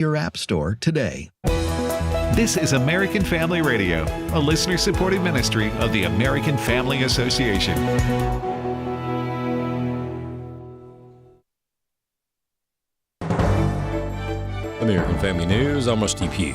your app store today. This is American Family Radio, a listener-supported ministry of the American Family Association. American Family News, I'm Steve Pugh.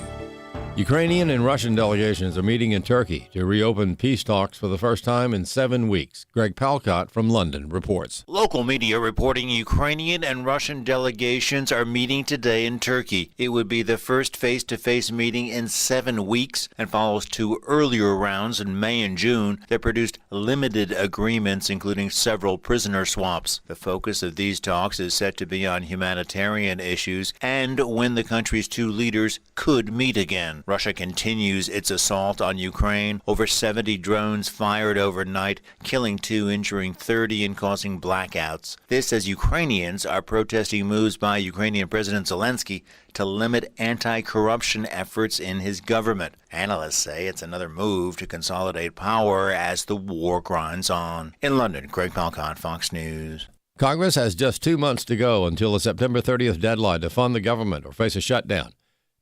Ukrainian and Russian delegations are meeting in Turkey to reopen peace talks for the first time in 7 weeks. Greg Palcott from London reports. Local media reporting Ukrainian and Russian delegations are meeting today in Turkey. It would be the first face-to-face meeting in 7 weeks and follows 2 earlier rounds in May and June that produced limited agreements, including several prisoner swaps. The focus of these talks is set to be on humanitarian issues and when the country's 2 leaders could meet again. Russia continues its assault on Ukraine. Over 70 drones fired overnight, killing 2, injuring 30, and causing blackouts. This as Ukrainians are protesting moves by Ukrainian President Zelensky to limit anti-corruption efforts in his government. Analysts say it's another move to consolidate power as the war grinds on. In London, Greg Palcott, Fox News. Congress has just 2 months to go until the September 30th deadline to fund the government or face a shutdown.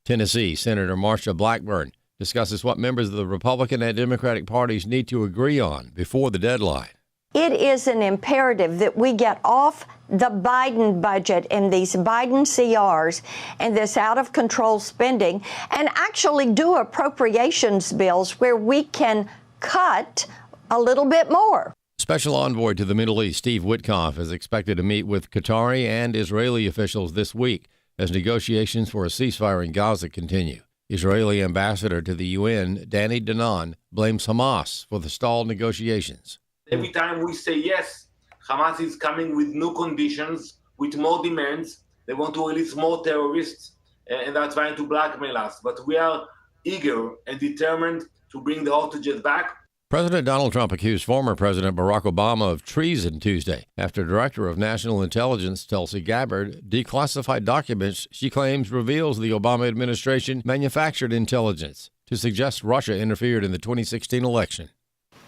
Tennessee Senator Marsha Blackburn discusses what members of the Republican and Democratic parties need to agree on before the deadline. It is an imperative that we get off the Biden budget and these Biden CRs and this out-of-control spending and actually do appropriations bills where we can cut a little bit more. Special envoy to the Middle East, Steve Witkoff, is expected to meet with Qatari and Israeli officials this week as negotiations for a ceasefire in Gaza continue. Israeli ambassador to the UN, Danny Danon, blames Hamas for the stalled negotiations. Every time we say yes, Hamas is coming with new conditions, with more demands. They want to release more terrorists, and they're trying to blackmail us. But we are eager and determined to bring the hostages back. President Donald Trump accused former President Barack Obama of treason Tuesday after Director of National Intelligence Tulsi Gabbard declassified documents she claims reveals the Obama administration manufactured intelligence to suggest Russia interfered in the 2016 election.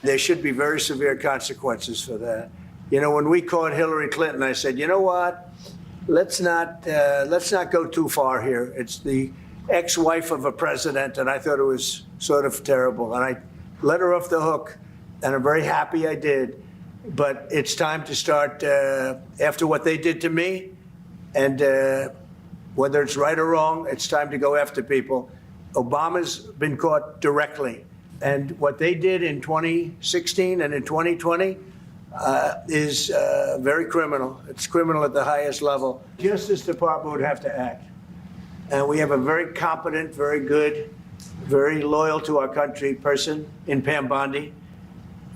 There should be very severe consequences for that. You know, when we caught Hillary Clinton, I said, you know what? Let's not go too far here. It's the ex-wife of a president, and I thought it was sort of terrible. And I let her off the hook, and I'm very happy I did. But it's time to start, after what they did to me, and whether it's right or wrong, it's time to go after people. Obama's been caught directly. And what they did in 2016 and in 2020 is very criminal. It's criminal at the highest level. Justice Department would have to act. And we have a very competent, very good, very loyal to our country person in Pam Bondi,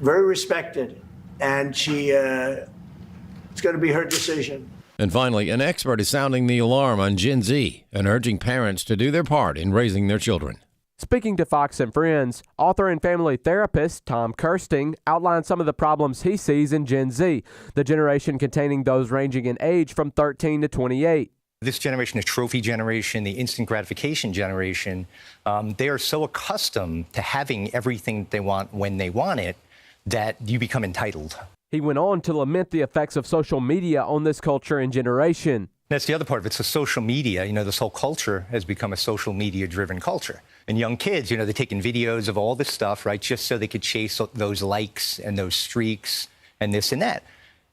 very respected, and it's going to be her decision. And finally, an expert is sounding the alarm on Gen Z and urging parents to do their part in raising their children. Speaking to Fox and Friends, author and family therapist Tom Kirsting outlined some of the problems he sees in Gen Z, the generation containing those ranging in age from 13 to 28. This generation, the trophy generation, the instant gratification generation, they are so accustomed to having everything they want when they want it that you become entitled. He went on to lament the effects of social media on this culture and generation. That's the other part of it. So social media, this whole culture has become a social media-driven culture. And young kids, they're taking videos of all this stuff, right, just so they could chase those likes and those streaks and this and that.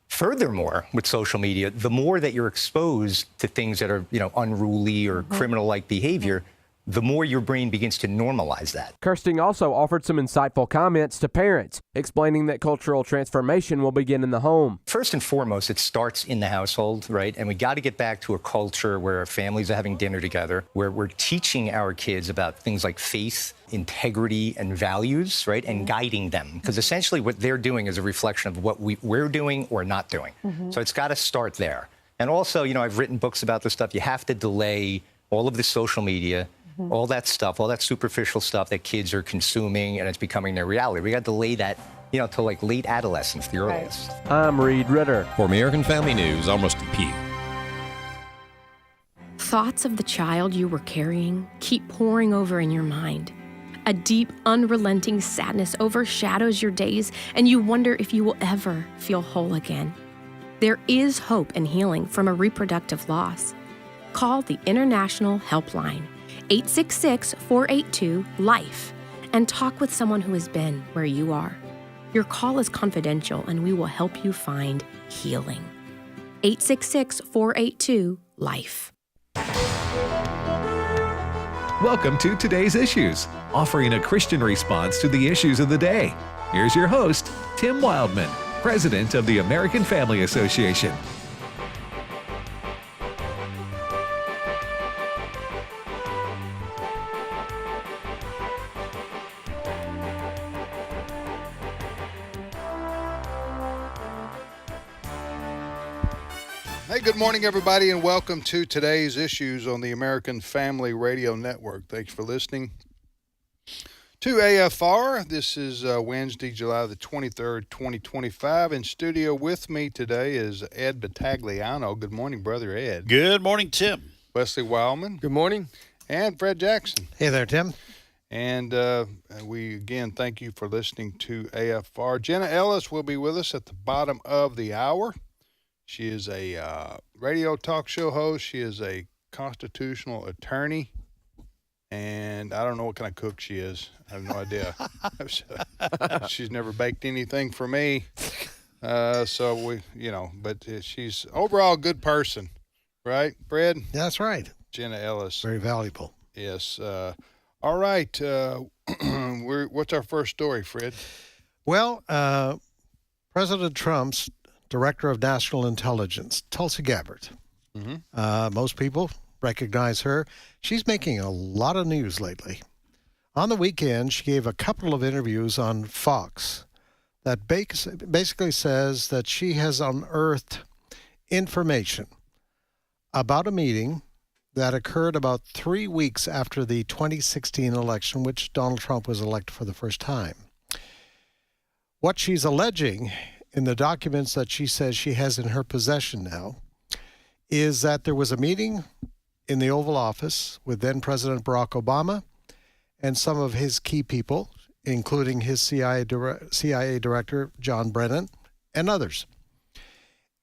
Furthermore, with social media, the more that you're exposed to things that are, unruly or criminal-like behavior, the more your brain begins to normalize that. Kirsting also offered some insightful comments to parents, explaining that cultural transformation will begin in the home. First and foremost, it starts in the household, right? And we got to get back to a culture where our families are having dinner together, where we're teaching our kids about things like faith, integrity, and values, right? And guiding them. Because essentially what they're doing is a reflection of what we're doing or not doing. So it's got to start there. And also, I've written books about this stuff. You have to delay all of the social media, all that stuff, all that superficial stuff that kids are consuming, and it's becoming their reality. We got to delay that, till like late adolescence, the earliest. I'm Reed Ritter. For American Family News, I'm Rusty Pugh. Thoughts of the child you were carrying keep pouring over in your mind. A deep, unrelenting sadness overshadows your days, and you wonder if you will ever feel whole again. There is hope and healing from a reproductive loss. Call the International Helpline, 866-482-LIFE, and talk with someone who has been where you are. Your call is confidential, and we will help you find healing. 866-482-LIFE. Welcome to Today's Issues, offering a Christian response to the issues of the day. Here's your host, Tim Wildmon, President of the American Family Association. Hey, good morning, everybody, and welcome to Today's Issues on the American Family Radio Network. Thanks for listening to AFR. This is Wednesday, July the 23rd, 2025. In studio with me today is Ed Battagliano. Good morning, Brother Ed. Good morning, Tim. Wesley Wildman. Good morning. And Fred Jackson. Hey there, Tim. And we, again, thank you for listening to AFR. Jenna Ellis will be with us at the bottom of the hour. She is a radio talk show host. She is a constitutional attorney. And I don't know what kind of cook she is. I have no idea. She's never baked anything for me. So we, but she's overall a good person. Right, Fred? That's right. Jenna Ellis. Very valuable. Yes. All right. What's our first story, Fred? Well, President Trump's Director of National Intelligence, Tulsi Gabbard. Mm-hmm. Most people recognize her. She's making a lot of news lately. On the weekend, she gave a couple of interviews on Fox that basically says that she has unearthed information about a meeting that occurred about 3 weeks after the 2016 election, which Donald Trump was elected for the first time. What she's alleging in the documents that she says she has in her possession now is that there was a meeting in the Oval Office with then President Barack Obama and some of his key people, including his CIA director, John Brennan, and others.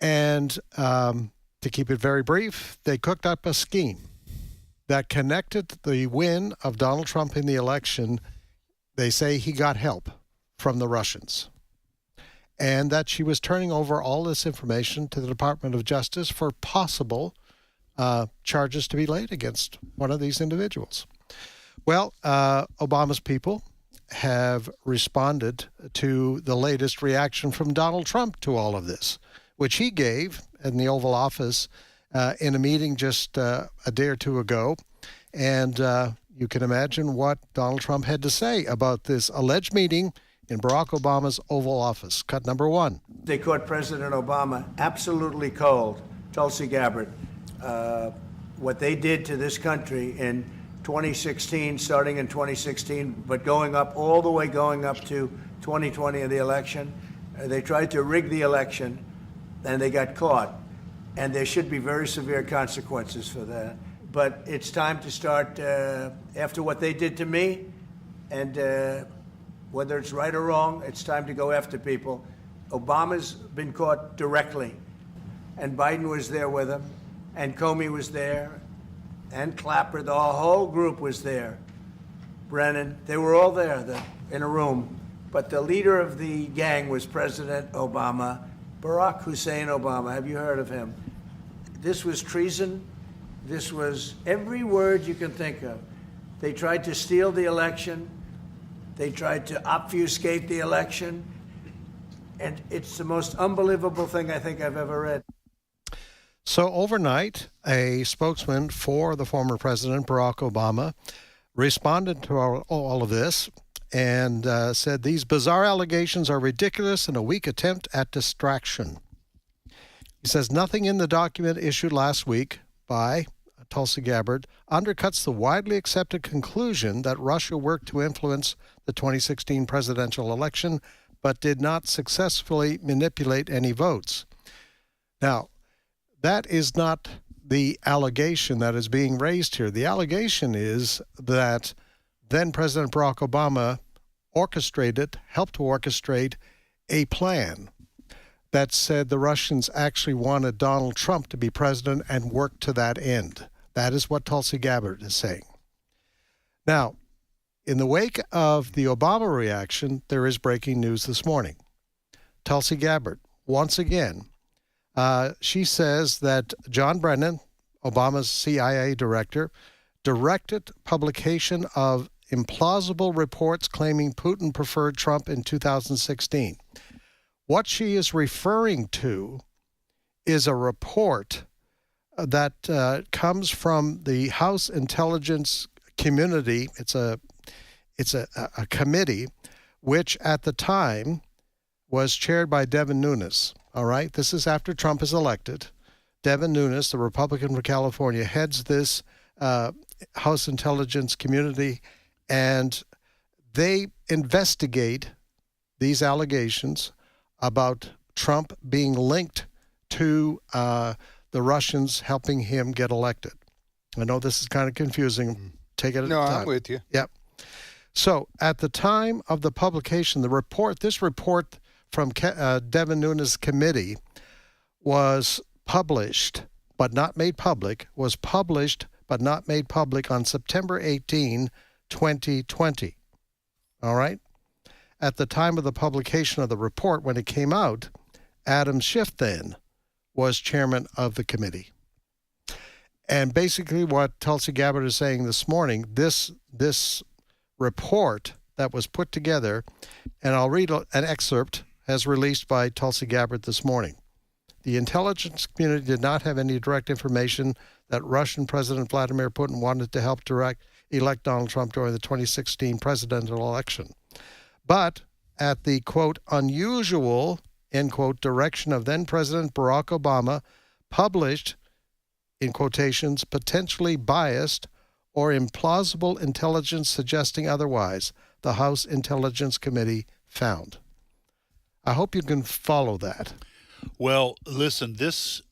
And to keep it very brief, they cooked up a scheme that connected the win of Donald Trump in the election. They say he got help from the Russians, and that she was turning over all this information to the Department of Justice for possible charges to be laid against one of these individuals. Well, Obama's people have responded to the latest reaction from Donald Trump to all of this, which he gave in the Oval Office in a meeting just a day or two ago. And you can imagine what Donald Trump had to say about this alleged meeting in Barack Obama's Oval Office. Cut number one. They caught President Obama absolutely cold, Tulsi Gabbard. What they did to this country in 2016, starting in 2016, but going up to 2020 in the election. They tried to rig the election, and they got caught. And there should be very severe consequences for that. But it's time to start, after what they did to me, and whether it's right or wrong, it's time to go after people. Obama's been caught directly, and Biden was there with him, and Comey was there, and Clapper, the whole group was there. Brennan, they were all there in a room. But the leader of the gang was President Obama, Barack Hussein Obama. Have you heard of him? This was treason. This was every word you can think of. They tried to steal the election. They tried to obfuscate the election. And it's the most unbelievable thing I think I've ever read. So overnight, a spokesman for the former president, Barack Obama, responded to all of this and said these bizarre allegations are ridiculous and a weak attempt at distraction. He says nothing in the document issued last week by Tulsi Gabbard undercuts the widely accepted conclusion that Russia worked to influence the 2016 presidential election but did not successfully manipulate any votes. Now, that is not the allegation that is being raised here. The allegation is that then President Barack Obama helped to orchestrate a plan that said the Russians actually wanted Donald Trump to be president and worked to that end. That is what Tulsi Gabbard is saying. Now, in the wake of the Obama reaction, there is breaking news this morning. Tulsi Gabbard, once again, she says that John Brennan, Obama's CIA director, directed publication of implausible reports claiming Putin preferred Trump in 2016. What she is referring to is a report that comes from the House Intelligence Community. It's a committee which at the time was chaired by Devin Nunes. All right, this is after Trump is elected. Devin Nunes, the Republican from California, heads this House Intelligence Community, and they investigate these allegations about Trump being linked to the Russians helping him get elected. I know this is kind of confusing. Take it at a time. No, I'm with you. Yep. So at the time of the publication, this report from Devin Nunes' committee was published but not made public, was published but not made public on September 18, 2020. All right? At the time of the publication of the report, when it came out, Adam Schiff then was chairman of the committee. And basically what Tulsi Gabbard is saying this morning, this report that was put together, and I'll read an excerpt as released by Tulsi Gabbard this morning. The intelligence community did not have any direct information that Russian President Vladimir Putin wanted to help elect Donald Trump during the 2016 presidential election. But at the, quote, unusual, end quote, direction of then President Barack Obama, published, in quotations, potentially biased or implausible intelligence suggesting otherwise, the House Intelligence Committee found. I hope you can follow that. Well, listen, this,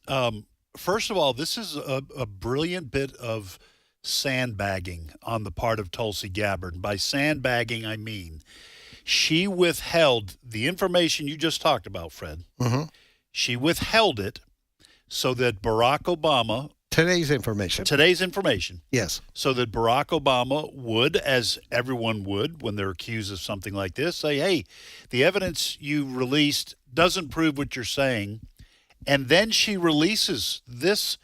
first of all, this is a brilliant bit of sandbagging on the part of Tulsi Gabbard. By sandbagging, I mean she withheld the information you just talked about, Fred. Mm-hmm. She withheld it so that Barack Obama... Today's information. Yes. So that Barack Obama would, as everyone would when they're accused of something like this, say, hey, the evidence you released doesn't prove what you're saying. And then she releases this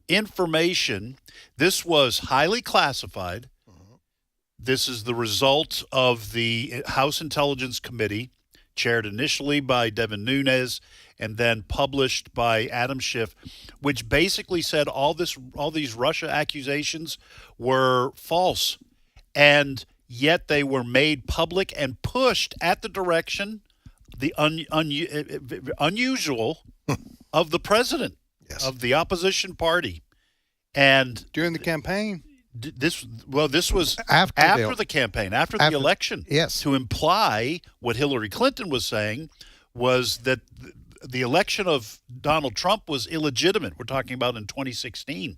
information. This was highly classified. This is the result of the House Intelligence Committee, chaired initially by Devin Nunes and then published by Adam Schiff, which basically said all these Russia accusations were false, and yet they were made public and pushed at the direction, the unusual, of the president, yes, of the opposition party, and during the campaign. This was after the campaign, after the election. Yes. To imply what Hillary Clinton was saying was that the election of Donald Trump was illegitimate. We're talking about in 2016.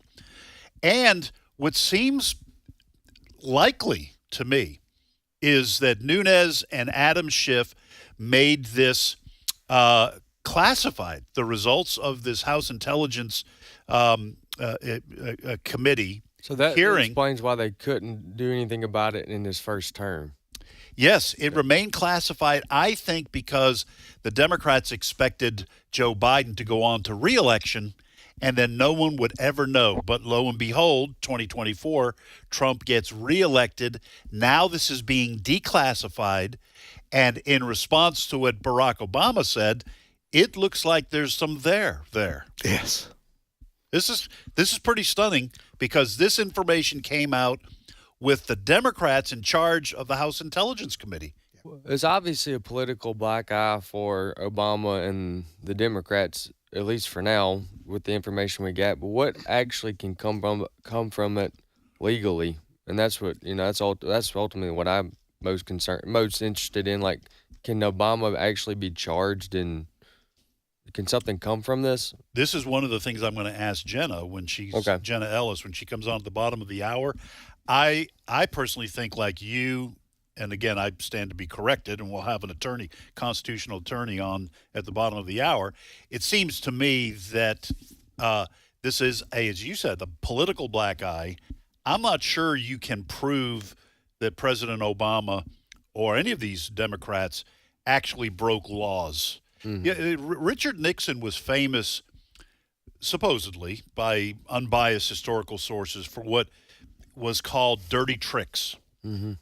And what seems likely to me is that Nunes and Adam Schiff made this classified, the results of this House Intelligence Committee. So that hearing explains why they couldn't do anything about it in his first term. Yes, it remained classified, I think, because the Democrats expected Joe Biden to go on to re-election, and then no one would ever know. But lo and behold, 2024, Trump gets re-elected. Now this is being declassified, and in response to what Barack Obama said, it looks like there's some there. Yes. This is pretty stunning because this information came out with the Democrats in charge of the House Intelligence Committee. It's obviously a political black eye for Obama and the Democrats, at least for now, with the information we got. But what actually can come from it legally? And that's what that's ultimately what I'm most interested in. Like, can Obama actually be charged, and can something come from this? This is one of the things I'm going to ask Jenna Jenna Ellis, when she comes on at the bottom of the hour. I personally think, like you, and again, I stand to be corrected, and we'll have an constitutional attorney on at the bottom of the hour. It seems to me that This is, as you said, the political black eye. I'm not sure you can prove that President Obama or any of these Democrats actually broke laws. Yeah, Richard Nixon was famous, supposedly, by unbiased historical sources for what was called dirty tricks,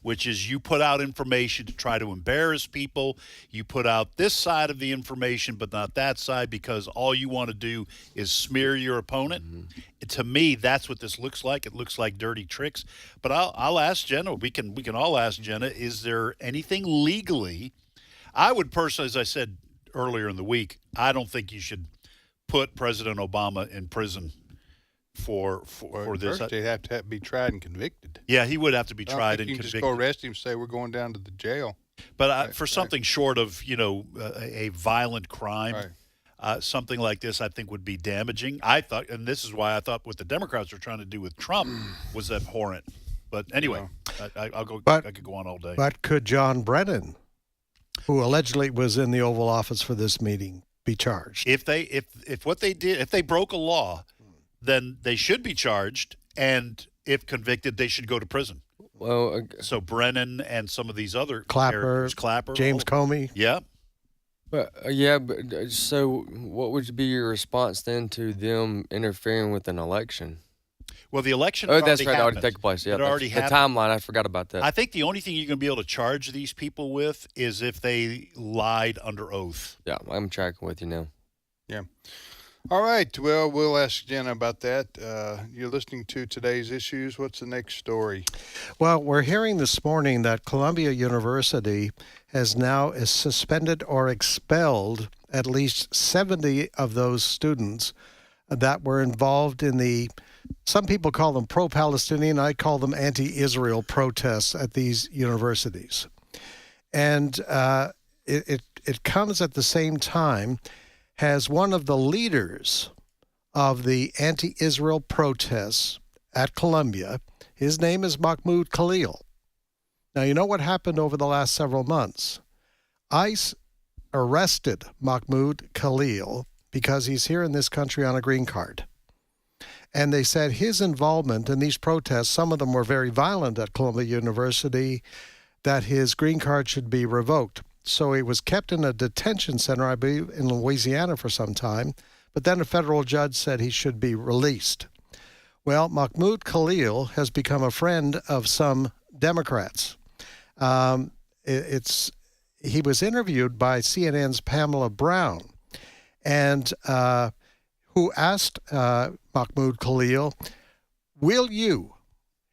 which is you put out information to try to embarrass people. You put out this side of the information, but not that side, because all you want to do is smear your opponent. To me, that's what this looks like. It looks like dirty tricks. But I'll ask Jenna. We can all ask Jenna. Is there anything legally? I would personally, as I said earlier in the week, I don't think you should put President Obama in prison for this. First, he'd have to be tried and convicted. Yeah, he would have to be I don't tried think and you can convicted. just go arrest him and say we're going down to the jail. But for something short of a violent crime, something like this, I think would be damaging. I thought, and this is why I thought what the Democrats were trying to do with Trump was abhorrent. But anyway, I'll go. I could go on all day. But could John Brennan, who allegedly was in the Oval Office for this meeting, be charged? If what they did, if they broke a law, then they should be charged, and if convicted, they should go to prison. Well, so Brennan and some of these other Clapper, James Comey. Yeah. But so what would be your response then to them interfering with an election? Well, the election. Oh, that's right. Already taken place. Yeah, it already the happened. timeline. I forgot about that. I think the only thing you're going to be able to charge these people with is if they lied under oath. Yeah, I'm tracking with you now. Yeah. All right. Well, we'll ask Jenna about that. You're listening to Today's Issues. What's the next story? Well, we're hearing this morning that Columbia University has now suspended or expelled at least 70 of those students that were involved in some people call them pro-Palestinian, I call them anti-Israel protests at these universities. And it comes at the same time as one of the leaders of the anti-Israel protests at Columbia. His name is Mahmoud Khalil. Now, you know what happened over the last several months? ICE arrested Mahmoud Khalil because he's here in this country on a green card. And they said his involvement in these protests, some of them were very violent at Columbia University, that his green card should be revoked. So he was kept in a detention center, I believe, in Louisiana for some time. But then a federal judge said he should be released. Well, Mahmoud Khalil has become a friend of some Democrats. He was interviewed by CNN's Pamela Brown, and who asked Mahmoud Khalil, will you,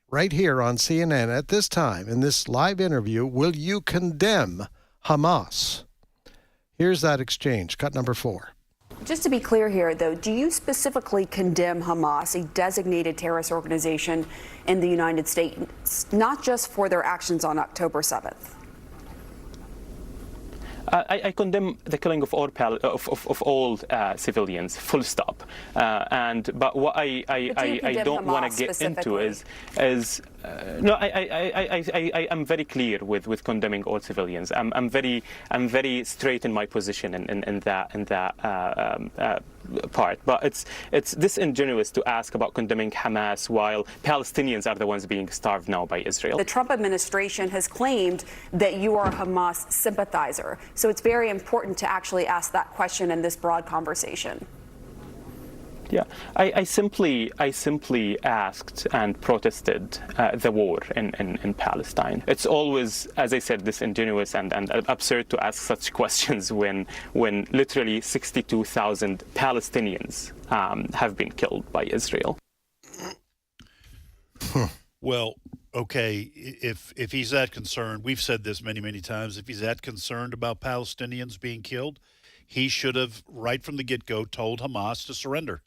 right here on CNN at this time, in this live interview, will you condemn Hamas? Here's that exchange, cut number 4. Just to be clear here, though, do you specifically condemn Hamas, a designated terrorist organization in the United States, not just for their actions on October 7th? I condemn the killing of all civilians, full stop. But what I don't want to get into is no. I am very clear with condemning all civilians. I'm very straight in my position in that part. But it's disingenuous to ask about condemning Hamas while Palestinians are the ones being starved now by Israel. The Trump administration has claimed that you are a Hamas sympathizer. So it's very important to actually ask that question in this broad conversation. Yeah, I simply asked and protested the war in Palestine. It's always, as I said, disingenuous and absurd to ask such questions when literally 62,000 Palestinians have been killed by Israel. Well, okay, if he's that concerned, we've said this many times, if he's that concerned about Palestinians being killed, he should have, right from the get-go, told Hamas to surrender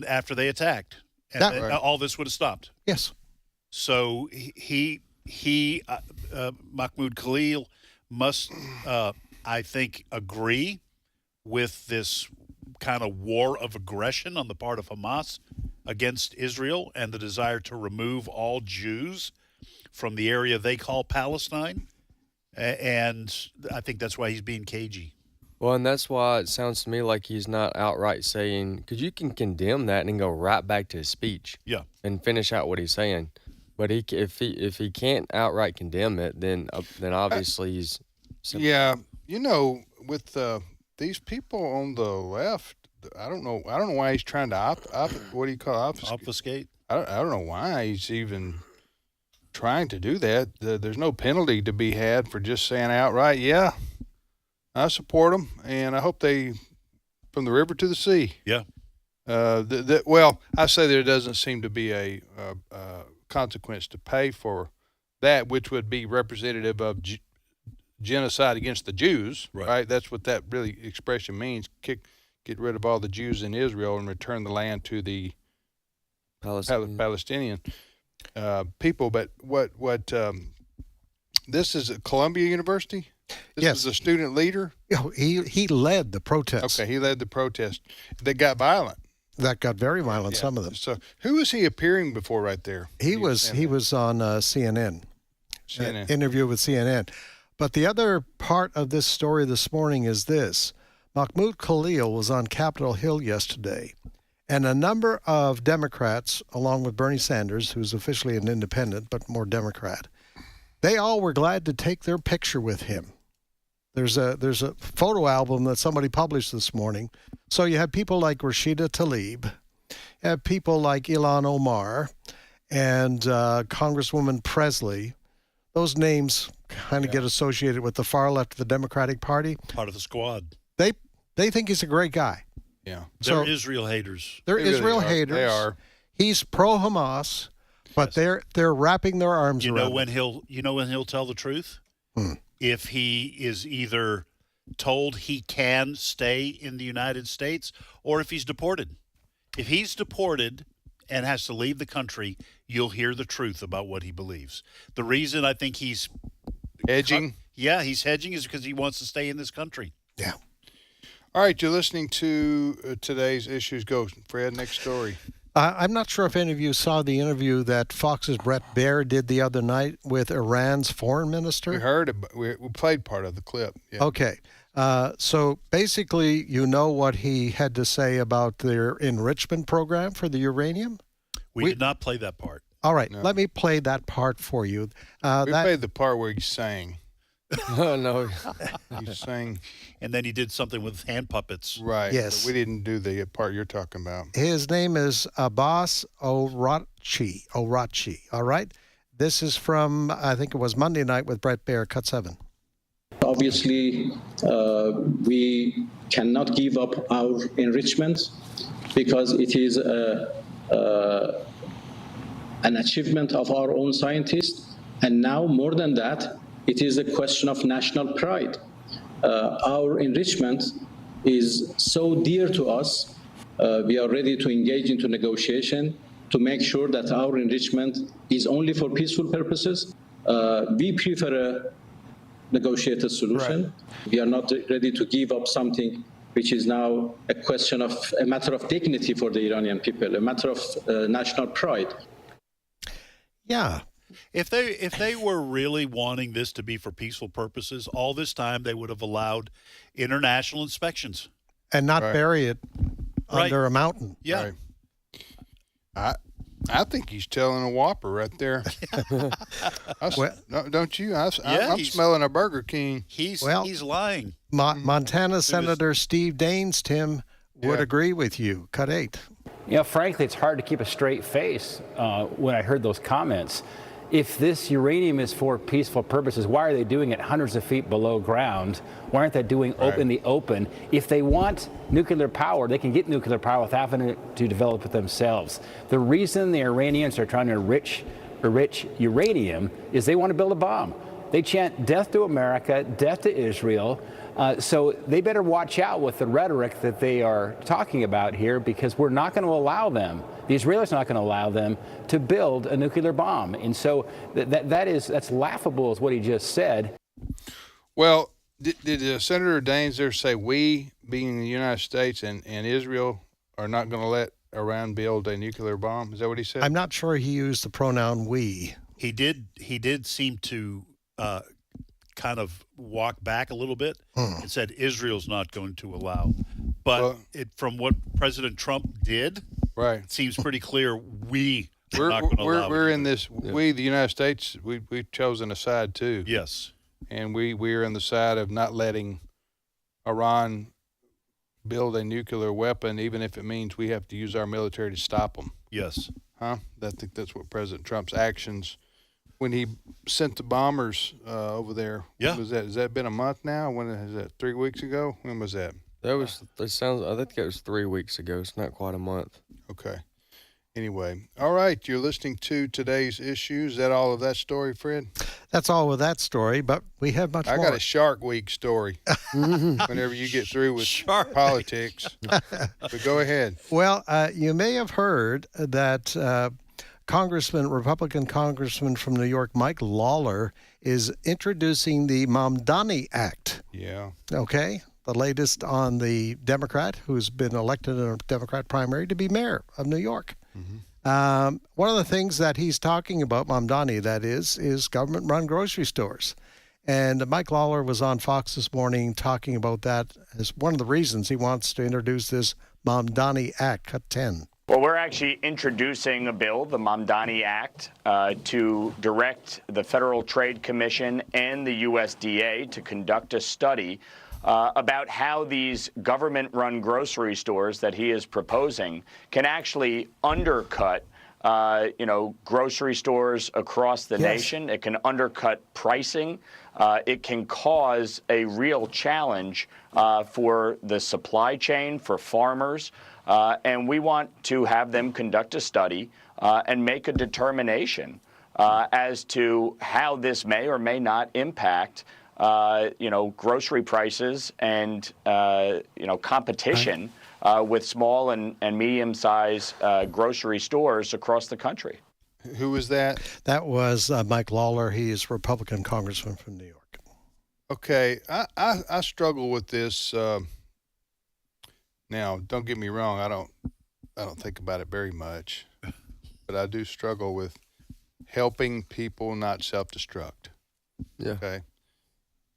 after they attacked. And all this would have stopped. Yes. So Mahmoud Khalil must, I think, agree with this kind of war of aggression on the part of Hamas against Israel and the desire to remove all Jews from the area they call Palestine. And I think that's why he's being cagey. Well, and that's why it sounds to me like he's not outright saying, because you can condemn that and then go right back to his speech. Yeah. And finish out what he's saying. But if he can't outright condemn it, then obviously he's. Yeah, with these people on the left, I don't know why he's trying to what do you call obfuscate? I don't know why he's even trying to do that. There's no penalty to be had for just saying outright, yeah, I support them, and I hope they from the river to the sea. Yeah. Well, I say there doesn't seem to be a consequence to pay for that, which would be representative of genocide against the Jews, right? That's what that really expression means. Get rid of all the Jews in Israel and return the land to the Palestinian people. But what this is at Columbia University? This is a student leader? He led the protest. Okay, he led the protest. That got violent. That got very violent, some of them. So who was he appearing before right there? He was on CNN. Interview with CNN. But the other part of this story this morning is this. Mahmoud Khalil was on Capitol Hill yesterday, and a number of Democrats, along with Bernie Sanders, who's officially an independent but more Democrat, they all were glad to take their picture with him. There's a photo album that somebody published this morning. So you have people like Rashida Tlaib, you have people like Ilhan Omar, and Congresswoman Presley. Those names kind of get associated with the far left of the Democratic Party. Part of the squad. They think he's a great guy. Yeah. They're Israel haters. They're Israel haters. They are. He's pro-Hamas, but they're wrapping their arms around him. You know when he'll tell the truth? If he is either told he can stay in the United States or if he's deported. If he's deported and has to leave the country, you'll hear the truth about what he believes. The reason I think he's hedging. He's hedging is because he wants to stay in this country. Yeah. All right, you're listening to today's Issues Go. Fred, next story. I'm not sure if any of you saw the interview that Fox's Brett Baer did the other night with Iran's foreign minister. We heard it. We played part of the clip. Yeah. Okay. So basically, you know what he had to say about their enrichment program for the uranium? We did not play that part. All right. No. Let me play that part for you. We played the part where he sang. Oh, no. He sang. And then he did something with hand puppets. Right. Yes. But we didn't do the part you're talking about. His name is Abbas Orachi. All right. This is from, I think it was Monday night with Brett Baer, Cut 7. Obviously, we cannot give up our enrichment because it is an achievement of our own scientists. And now, more than that, it is a question of national pride. Our enrichment is so dear to us. We are ready to engage into negotiation to make sure that our enrichment is only for peaceful purposes. We prefer a negotiated solution. Right. We are not ready to give up something which is now a matter of dignity for the Iranian people, a matter of national pride. Yeah. If they were really wanting this to be for peaceful purposes, all this time they would have allowed international inspections. And not bury it under a mountain. Yeah. Right. I think he's telling a whopper right there. Don't you? I'm smelling a Burger King. He's lying. Montana Senator Steve Daines, Tim, would agree with you. Cut 8. Frankly, it's hard to keep a straight face when I heard those comments. If this uranium is for peaceful purposes, why are they doing it hundreds of feet below ground? Why aren't they doing in the open? If they want nuclear power, they can get nuclear power without having to develop it themselves. The reason the Iranians are trying to enrich uranium is they want to build a bomb. They chant death to America, death to Israel. So they better watch out with the rhetoric that they are talking about here, because we're not going to allow them, the Israelis are not going to allow them to build a nuclear bomb. And so that's laughable is what he just said. Well, did Senator Daines there say we, being the United States and Israel, are not going to let Iran build a nuclear bomb? Is that what he said? I'm not sure he used the pronoun we. He did seem to kind of walked back a little bit and said Israel's not going to allow. But from what President Trump did, right, it seems pretty clear we're not going to allow we're it in this. Yeah. We, the United States, we've chosen a side too. Yes, and we're on the side of not letting Iran build a nuclear weapon, even if it means we have to use our military to stop them. Yes. I think that's what President Trump's actions when he sent the bombers over there. Yeah. When was that? Has that been a month now? When is that? 3 weeks ago? When was that? That sounds. I think it was 3 weeks ago. It's not quite a month. Okay. Anyway, all right. You're listening to today's issues. Is that all of that story, Fred? That's all with that story, but we have much more. I got a Shark Week story. Whenever you get through with politics, but go ahead. Well, you may have heard that Republican Congressman from New York, Mike Lawler, is introducing the Mamdani Act. Yeah. Okay. The latest on the Democrat who's been elected in a Democrat primary to be mayor of New York. Mm-hmm. One of the things that he's talking about, Mamdani, that is government-run grocery stores. And Mike Lawler was on Fox this morning talking about that as one of the reasons he wants to introduce this Mamdani Act, Cut 10. Well, we're actually introducing a bill, the Mamdani Act, to direct the Federal Trade Commission and the USDA to conduct a study about how these government-run grocery stores that he is proposing can actually undercut, grocery stores across the nation. It can undercut pricing. It can cause a real challenge for the supply chain, for farmers. And we want to have them conduct a study and make a determination as to how this may or may not impact grocery prices and, competition with small and medium-sized grocery stores across the country. Who was that? That was Mike Lawler. He is Republican congressman from New York. Okay. I struggle with this. Now, don't get me wrong. I don't think about it very much, but I do struggle with helping people not self-destruct. Yeah. Okay.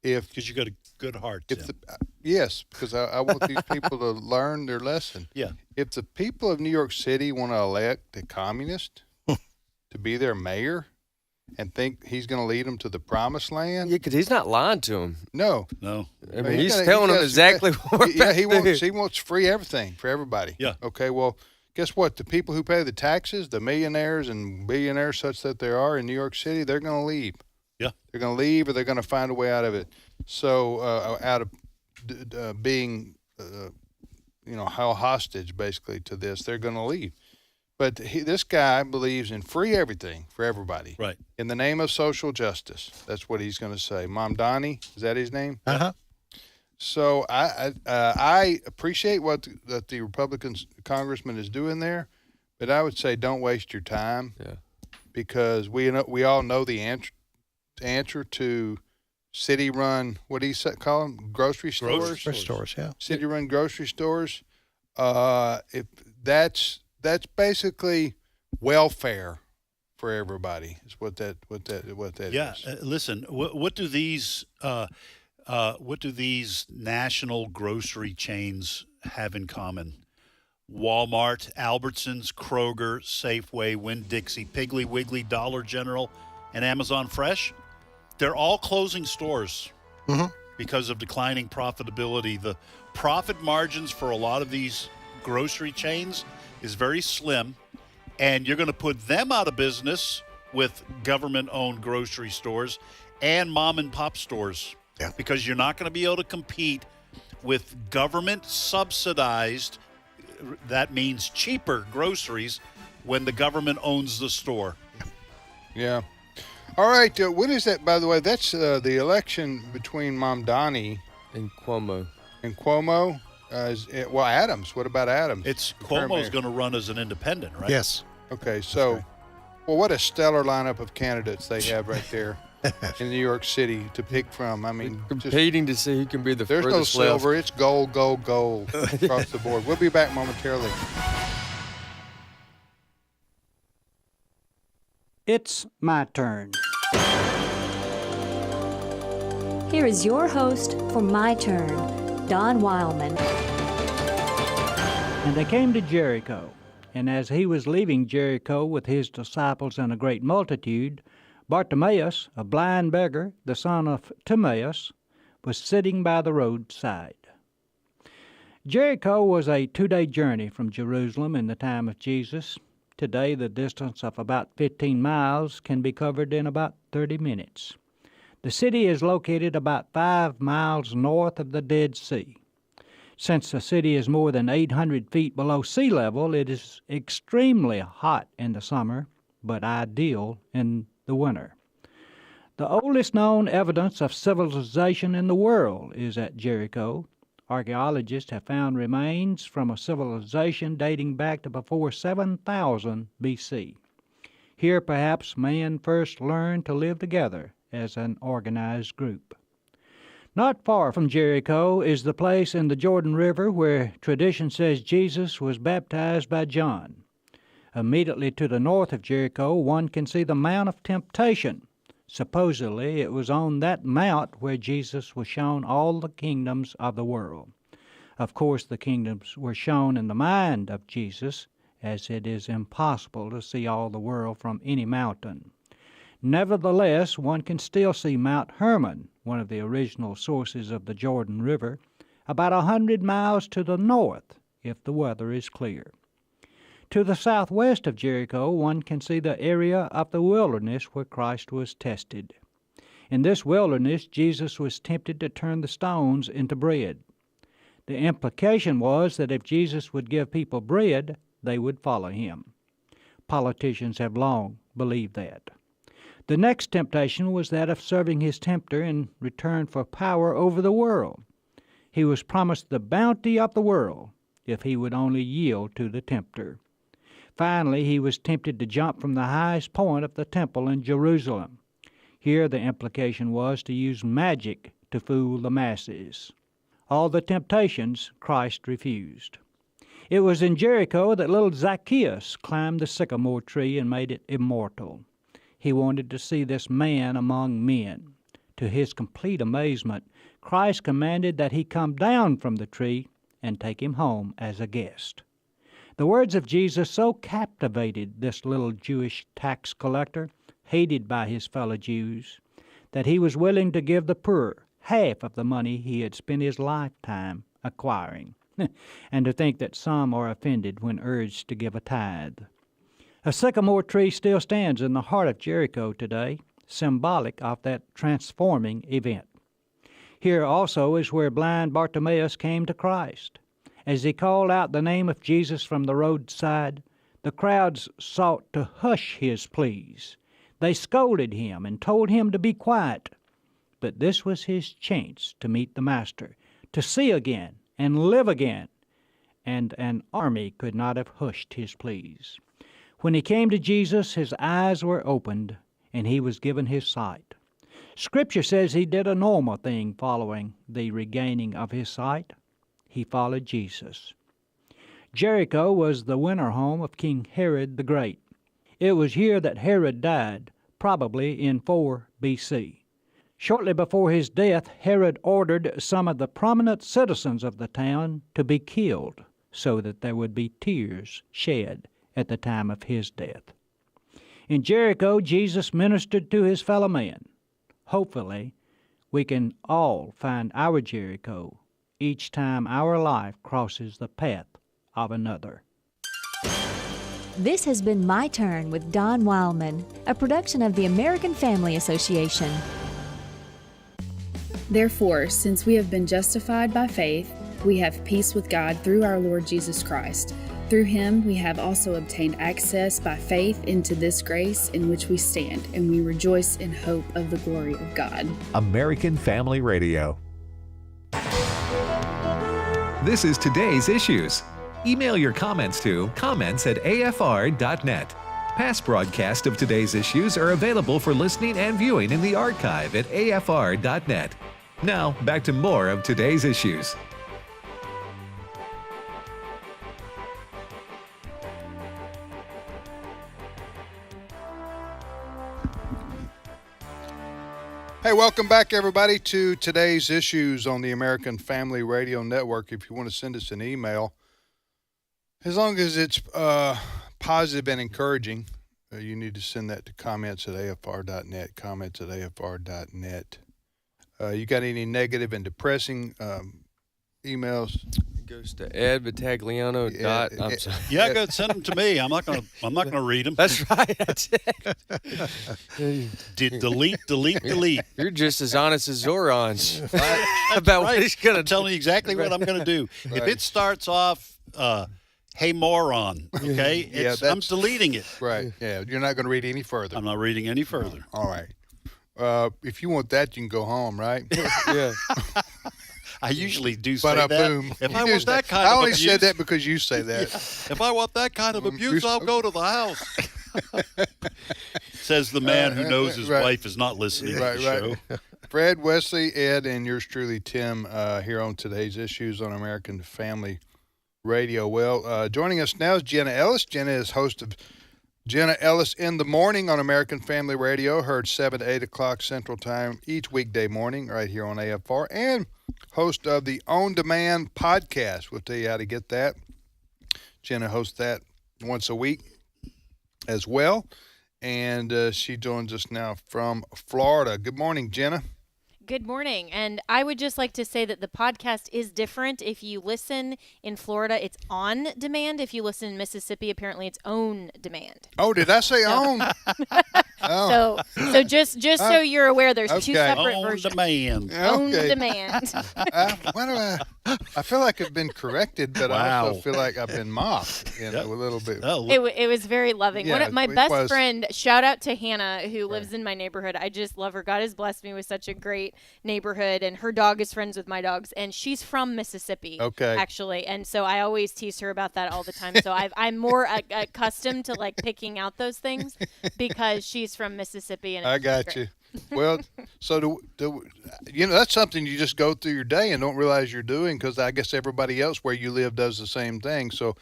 Because you got a good heart. Yes, because I want these people to learn their lesson. Yeah. If the people of New York City want to elect a communist to be their mayor and think he's going to lead them to the promised land. Yeah, because he's not lying to them. No. I mean, he's telling them exactly what he wants free everything for everybody. Yeah. Okay, well, guess what? The people who pay the taxes, the millionaires and billionaires such that there are in New York City, they're going to leave. Yeah. They're going to leave or they're going to find a way out of it. So out of being, held hostage basically to this, they're going to leave. But this guy believes in free everything for everybody. Right. In the name of social justice. That's what he's going to say. Mamdani, is that his name? Uh-huh. So I appreciate that the Republican congressman is doing there, but I would say don't waste your time. Yeah. Because we all know the answer to city-run, what do you call them? Grocery stores? Grocery stores, yeah. City-run grocery stores. If that's basically welfare for everybody. Is what that is. Yeah. Listen, what do these national grocery chains have in common? Walmart, Albertsons, Kroger, Safeway, Winn-Dixie, Piggly Wiggly, Dollar General, and Amazon Fresh. They're all closing stores because of declining profitability. The profit margins for a lot of these grocery chains is very slim, and you're going to put them out of business with government-owned grocery stores and mom-and-pop stores because you're not going to be able to compete with government-subsidized, that means cheaper groceries, when the government owns the store. Yeah. All right. What is that, by the way? That's the election between Mamdani and Cuomo. Adams. What about Adams? It's Cuomo's going to run as an independent, right? Yes. Okay. So, well, what a stellar lineup of candidates they have right there in New York City to pick from. I mean, competing to see who can be the there's furthest no silver. left. It's gold, gold, gold across the board. We'll be back momentarily. It's my turn. Here is your host for My Turn, Don Wildmon. And they came to Jericho, and as he was leaving Jericho with his disciples and a great multitude, Bartimaeus, a blind beggar, the son of Timaeus, was sitting by the roadside. Jericho was a 2-day journey from Jerusalem in the time of Jesus. Today, the distance of about 15 miles can be covered in about 30 minutes. The city is located about 5 miles north of the Dead Sea. Since the city is more than 800 feet below sea level, it is extremely hot in the summer, but ideal in the winter. The oldest known evidence of civilization in the world is at Jericho. Archaeologists have found remains from a civilization dating back to before 7000 BC. Here, perhaps, man first learned to live together as an organized group. Not far from Jericho is the place in the Jordan River where tradition says Jesus was baptized by John. Immediately to the north of Jericho, one can see the Mount of Temptation. Supposedly, it was on that mount where Jesus was shown all the kingdoms of the world. Of course, the kingdoms were shown in the mind of Jesus, as it is impossible to see all the world from any mountain. Nevertheless, one can still see Mount Hermon, one of the original sources of the Jordan River, about 100 miles to the north, if the weather is clear. To the southwest of Jericho, one can see the area of the wilderness where Christ was tested. In this wilderness, Jesus was tempted to turn the stones into bread. The implication was that if Jesus would give people bread, they would follow him. Politicians have long believed that. The next temptation was that of serving his tempter in return for power over the world. He was promised the bounty of the world if he would only yield to the tempter. Finally, he was tempted to jump from the highest point of the temple in Jerusalem. Here the implication was to use magic to fool the masses. All the temptations Christ refused. It was in Jericho that little Zacchaeus climbed the sycamore tree and made it immortal. He wanted to see this man among men. To his complete amazement, Christ commanded that he come down from the tree and take him home as a guest. The words of Jesus so captivated this little Jewish tax collector, hated by his fellow Jews, that he was willing to give the poor half of the money he had spent his lifetime acquiring, and to think that some are offended when urged to give a tithe. A sycamore tree still stands in the heart of Jericho today, symbolic of that transforming event. Here also is where blind Bartimaeus came to Christ. As he called out the name of Jesus from the roadside, the crowds sought to hush his pleas. They scolded him and told him to be quiet. But this was his chance to meet the Master, to see again and live again, and an army could not have hushed his pleas. When he came to Jesus, his eyes were opened, and he was given his sight. Scripture says he did a normal thing following the regaining of his sight. He followed Jesus. Jericho was the winter home of King Herod the Great. It was here that Herod died, probably in 4 BC. Shortly before his death, Herod ordered some of the prominent citizens of the town to be killed so that there would be tears shed at the time of his death. In Jericho, Jesus ministered to his fellow men. Hopefully, we can all find our Jericho each time our life crosses the path of another. This has been My Turn with Don Wildmon, a production of the American Family Association. Therefore, since we have been justified by faith, we have peace with God through our Lord Jesus Christ. Through him we have also obtained access by faith into this grace in which we stand, and we rejoice in hope of the glory of God. American Family Radio. This is Today's Issues. Email your comments to comments@afr.net. Past broadcasts of Today's Issues are available for listening and viewing in the archive at afr.net. Now, back to more of Today's Issues. Hey, welcome back, everybody, to today's issues on the American Family Radio Network. If you want to send us an email, as long as it's positive and encouraging, you need to send that to comments@afr.net, comments@afr.net. You got any negative and depressing emails? It goes to Ed Vitagliano. I'm sorry. Yeah, go send them to me. I'm not gonna read them. That's right. That's it. Delete. You're just as honest as Zoran's about right. what he's gonna tell me exactly what I'm gonna do. Right. If it starts off, "Hey moron," okay, I'm deleting it. Right. Yeah, you're not going to read any further. I'm not reading any further. All right. If you want that, you can go home, right? Yeah. I usually do say But that. boom. If You I do want say- that kind I of only abuse, said that because you say that. If I want that kind of abuse, I'll go to the house. Says the man who knows his Right. wife is not listening to the show. Fred, Wesley, Ed, and yours truly, Tim, here on today's issues on American Family Radio. Well, joining us now is Jenna Ellis. Jenna is host of Jenna Ellis in the Morning on American Family Radio, heard 7 to 8 o'clock Central Time each weekday morning right here on AFR, and host of the On Demand podcast. We'll tell you how to get that. Jenna hosts that once a week as well, and she joins us now from Florida. Good morning, Jenna. Good morning. And I would just like to say that the podcast is different. If you listen in Florida, it's on demand. If you listen in Mississippi, apparently it's own demand. Oh, did I say on? Oh. So just so you're aware, there's two Okay. separate On versions. demand. Own Okay. demand. I feel like I've been corrected, but I Wow. also feel like I've been mocked, a little bit. It was very loving. Yeah, My it best was. friend, shout out to Hannah, who lives in my neighborhood. I just love her. God has blessed me with such a great neighborhood, and her dog is friends with my dogs, and she's from Mississippi, Okay. actually. And so I always tease her about that all the time. So I'm more accustomed to like picking out those things because she's from Mississippi. And I it's got great. you. Well, so that's something you just go through your day and don't realize you're doing, because I guess everybody else where you live does the same thing. So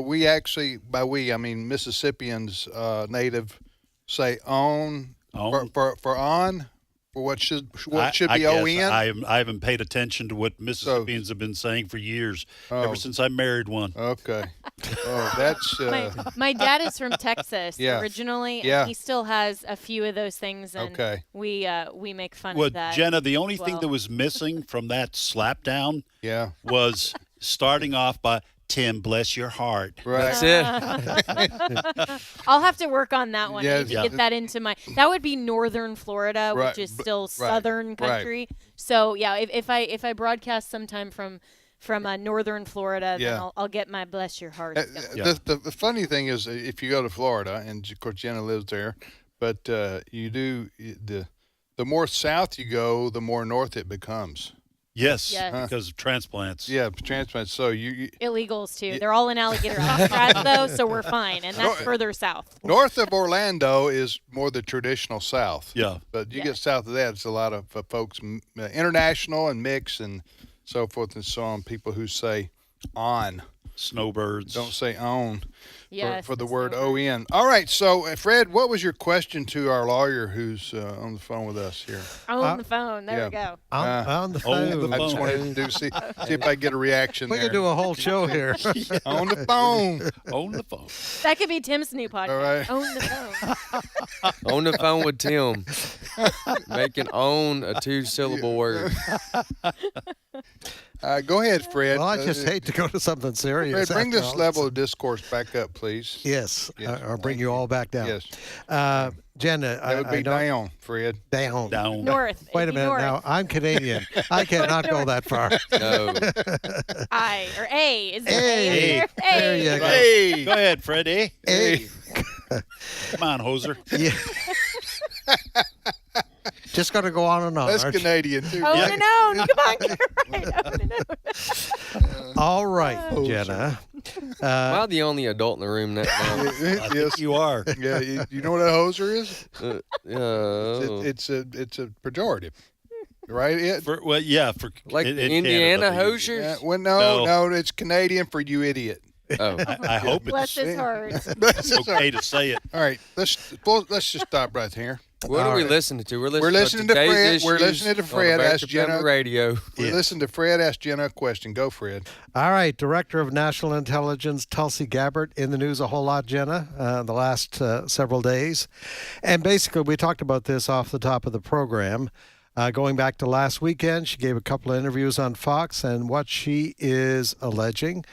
we actually, by we I mean Mississippians, native, say on. For on. For what should be I guess ON? I haven't paid attention to what Mississippians have been saying for years, ever since I married one. Okay. Oh, that's my dad is from Texas Yeah. originally, Yeah. and he still has a few of those things, and Okay. we make fun Well, of that. Jenna, the only as thing well. that was missing from that slapdown Yeah. was starting off by, "Tim, bless your heart." Right. That's it. I'll have to work on that one. I Yeah, need to yeah. get that into my. That would be northern Florida, Right, which is but- still right, southern right. country. So yeah, if I broadcast sometime from northern Florida, Yeah. then I'll get my bless your heart. The funny thing is, if you go to Florida, and of course Jenna lives there, but you do the more south you go, the more north it becomes. Yes, Yes. because of transplants. Yeah, transplants. So you Illegals too. They're all in alligator Alcatraz though, so we're fine, and that's further south. north of Orlando is more the traditional South. Yeah. But you get south of that, it's a lot of folks, international and mixed and so forth and so on. People who say on. Snowbirds. Don't say on Yes, for the word O-N. All right. So, Fred, what was your question to our lawyer who's on the phone with us here? On the phone. There we go. On the I phone. just wanted to see if I get a reaction We there. could do a whole show here. On the phone. On the phone. That could be Tim's new podcast. All right. Own the phone. On the phone with Tim. Making own a 2-syllable word. Go ahead, Fred. Well, I just hate to go to something serious. Fred, bring after this all level of discourse back up, please. Yes, Yes, or bring you all back down. Yes. Jenna, That would be down, Fred. Down. North. Wait a It'd be minute north. now. I'm Canadian. I cannot go that far. No. I or A. Is there Hey. A in there? There you go. Hey, go ahead, Freddie. Hey. Come on, hoser. Yeah. Just going to go on and on. That's aren't you? Canadian, too. Own and own. Come on, get it right. Own and own. All right, Jenna. Am I the only adult in the room now? I think you are. Yeah, you know what a hoser is? Yeah. It's a pejorative, right? Well, yeah, for Like in Indiana Canada, Hosiers? Yeah, well, no, it's Canadian for you idiot. Oh. I hope Bless it's his heart. Bless his okay to say it. All right, let's just stop right here. What are we listening to? We're listening to Fred. We're listening to Fred. Ask Jenna. Radio. We listen to Fred. Ask Jenna a question. Go, Fred. All right, Director of National Intelligence Tulsi Gabbard in the news a whole lot, Jenna, the last several days. And basically, we talked about this off the top of the program. Going back to last weekend, she gave a couple of interviews on Fox, and what she is alleging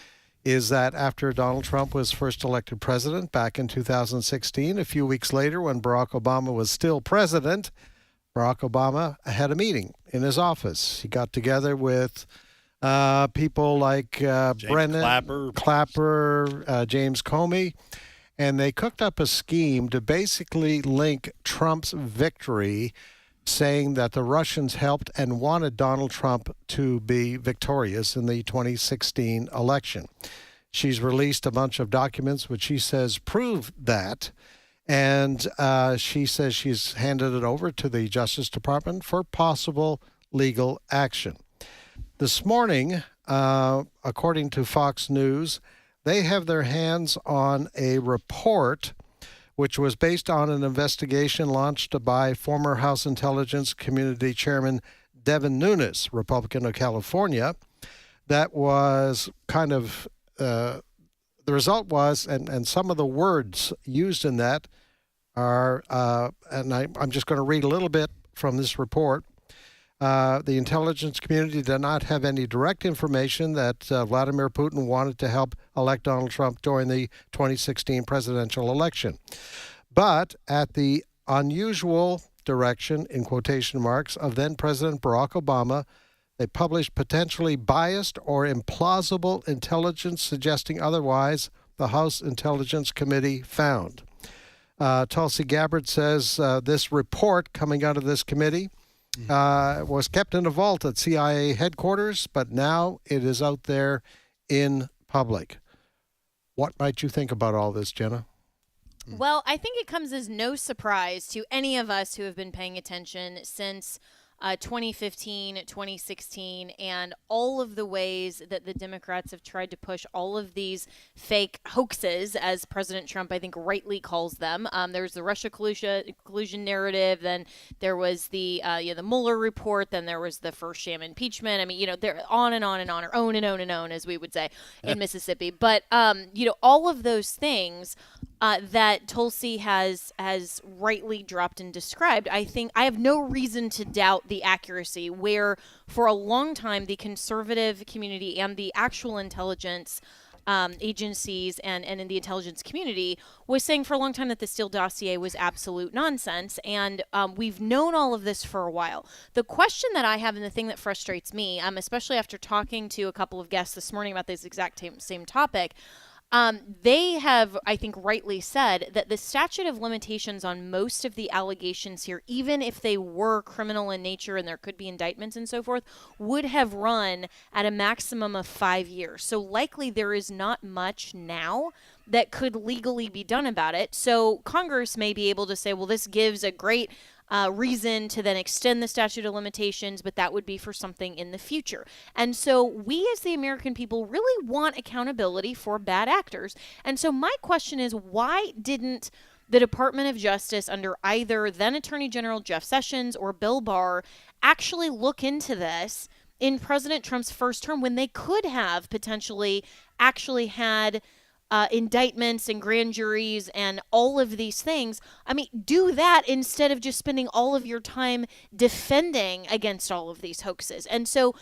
is that after Donald Trump was first elected president back in 2016, a few weeks later when Barack Obama was still president, Barack Obama had a meeting in his office. He got together with people like Brennan Clapper, James Comey, and they cooked up a scheme to basically link Trump's victory, saying that the Russians helped and wanted Donald Trump to be victorious in the 2016 election. She's released a bunch of documents which she says prove that, and she says she's handed it over to the Justice Department for possible legal action. This morning, according to Fox News, they have their hands on a report which was based on an investigation launched by former House Intelligence Community Chairman Devin Nunes, Republican of California. That was kind of, the result was, and some of the words used in that are, and I'm just going to read a little bit from this report. The intelligence community did not have any direct information that Vladimir Putin wanted to help elect Donald Trump during the 2016 presidential election. But at the unusual direction, in quotation marks, of then President Barack Obama, they published potentially biased or implausible intelligence suggesting otherwise, the House Intelligence Committee found. Tulsi Gabbard says this report coming out of this committee was kept in a vault at CIA headquarters, but now it is out there in public. What might you think about all this, Jenna? Well, I think it comes as no surprise to any of us who have been paying attention since 2015, 2016, and all of the ways that the Democrats have tried to push all of these fake hoaxes, as President Trump, I think, rightly calls them. There was the Russia collusion narrative, then there was the Mueller report, then there was the first sham impeachment. I mean, they're on and on and on, or on and on and on, as we would say in Mississippi. But, all of those things that Tulsi has rightly dropped and described, I think I have no reason to doubt the accuracy, where for a long time the conservative community and the actual intelligence agencies and in the intelligence community was saying for a long time that the Steele dossier was absolute nonsense, and we've known all of this for a while. The question that I have, and the thing that frustrates me, especially after talking to a couple of guests this morning about this exact same topic, they have, I think, rightly said that the statute of limitations on most of the allegations here, even if they were criminal in nature and there could be indictments and so forth, would have run at a maximum of 5 years. So likely there is not much now that could legally be done about it. So Congress may be able to say, well, this gives a great reason to then extend the statute of limitations, but that would be for something in the future. And so we as the American people really want accountability for bad actors. And so my question is, why didn't the Department of Justice under either then Attorney General Jeff Sessions or Bill Barr actually look into this in President Trump's first term, when they could have potentially actually had indictments and grand juries and all of these things? I mean, do that instead of just spending all of your time defending against all of these hoaxes. And so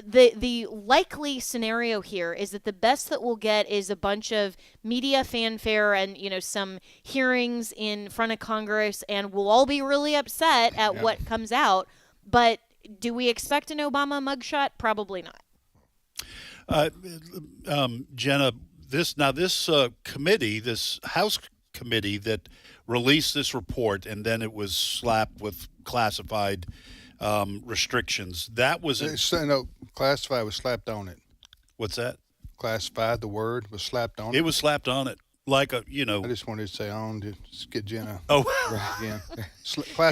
the likely scenario here is that the best that we'll get is a bunch of media fanfare and, some hearings in front of Congress, and we'll all be really upset at what comes out. But do we expect an Obama mugshot? Probably not. Jenna, this committee, this House committee that released this report, and then it was slapped with classified restrictions. That was classified was slapped on it. What's that? Classified, the word was slapped on it. It was slapped on it. Like I just wanted to say on to get Jenna. Oh, right again.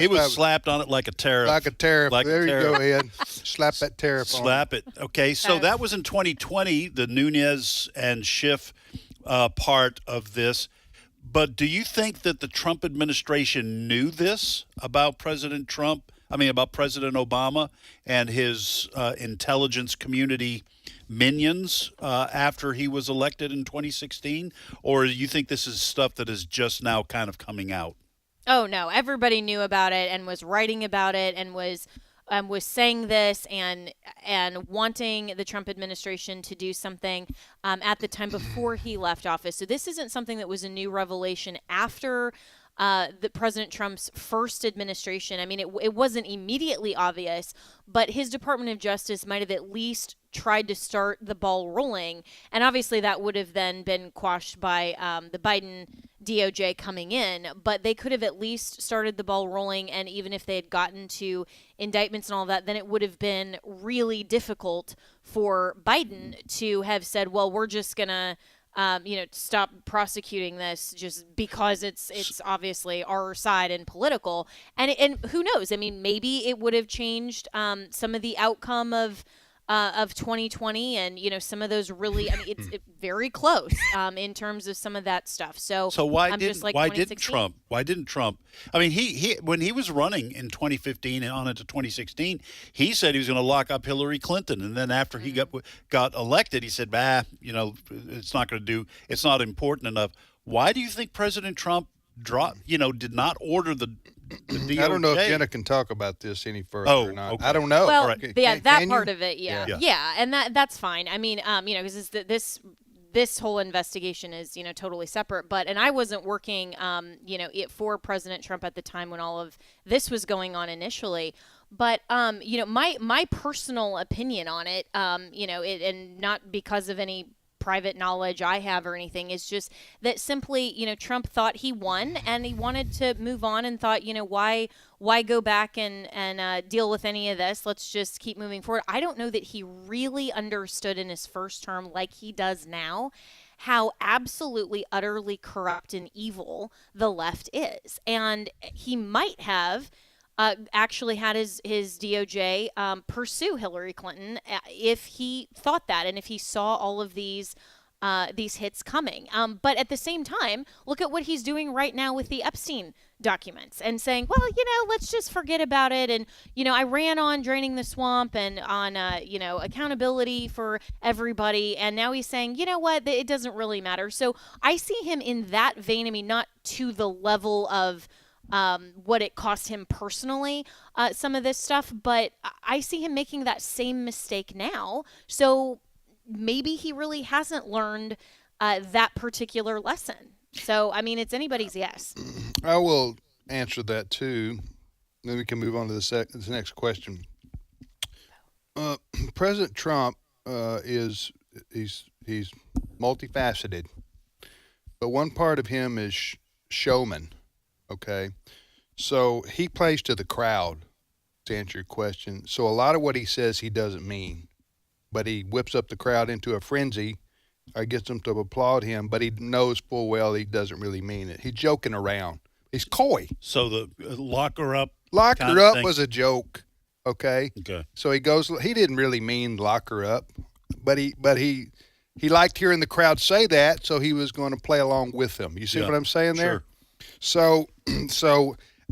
It was slapped on it like a tariff. Like a tariff. There you go, Ed. Slap that tariff on it. Slap it. Okay, so that was in 2020, the Nunes and Schiff part of this. But do you think that the Trump administration knew this about President Obama and his intelligence community minions after he was elected in 2016? Or do you think this is stuff that is just now kind of coming out? Oh, no. Everybody knew about it and was writing about it and was saying this and wanting the Trump administration to do something at the time before he left office. So this isn't something that was a new revelation after the President Trump's first administration. I mean, it wasn't immediately obvious, but his Department of Justice might have at least tried to start the ball rolling. And obviously that would have then been quashed by the Biden DOJ coming in, but they could have at least started the ball rolling. And even if they had gotten to indictments and all that, then it would have been really difficult for Biden to have said, well, we're just going to stop prosecuting this just because it's obviously our side and political. And who knows? I mean, maybe it would have changed some of the outcome of 2020 and, some of those really, I mean, it's very close in terms of some of that stuff. So why didn't Trump? I mean, he when he was running in 2015 and on into 2016, he said he was going to lock up Hillary Clinton. And then after he got elected, he said, it's not important enough. Why do you think President Trump did not order the DOJ? I don't know if Jenna can talk about this any further or not. Okay. I don't know. Well, right. that part of it, yeah, and that's fine. I mean, because this whole investigation is totally separate. And I wasn't working, for President Trump at the time when all of this was going on initially. But my personal opinion on it, and not because of any private knowledge I have or anything, is just that simply, Trump thought he won and he wanted to move on and thought, why go back and deal with any of this? Let's just keep moving forward. I don't know that he really understood in his first term, like he does now, how absolutely, utterly corrupt and evil the left is. And he might have actually had his DOJ pursue Hillary Clinton if he thought that and if he saw all of these hits coming. But at the same time, look at what he's doing right now with the Epstein documents and saying, well, let's just forget about it. And, I ran on draining the swamp and on, accountability for everybody. And now he's saying, you know what, it doesn't really matter. So I see him in that vein. I mean, not to the level of what it cost him personally, some of this stuff, but I see him making that same mistake now. So maybe he really hasn't learned that particular lesson. So, I mean, it's anybody's guess. I will answer that too. Then we can move on to the next question. President Trump he's multifaceted, but one part of him is showman. Okay, so he plays to the crowd, to answer your question. So a lot of what he says he doesn't mean, but he whips up the crowd into a frenzy or gets them to applaud him, but he knows full well he doesn't really mean it. He's joking around. He's coy. So the lock her up was a joke, okay? Okay. So he didn't really mean lock her up, but he liked hearing the crowd say that, so he was going to play along with them. You see what I'm saying there? Sure. So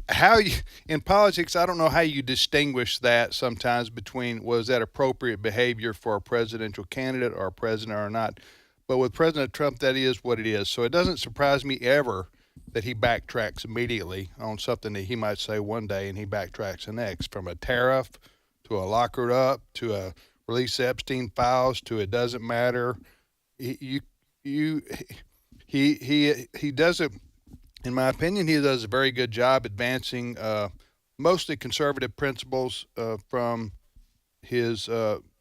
how you, in politics, I don't know how you distinguish that sometimes between was that appropriate behavior for a presidential candidate or a president or not. But with President Trump, that is what it is. So it doesn't surprise me ever that he backtracks immediately on something that he might say one day and he backtracks the next, from a tariff to a lock her up to a release Epstein files to it doesn't matter. He doesn't. In my opinion, he does a very good job advancing mostly conservative principles from his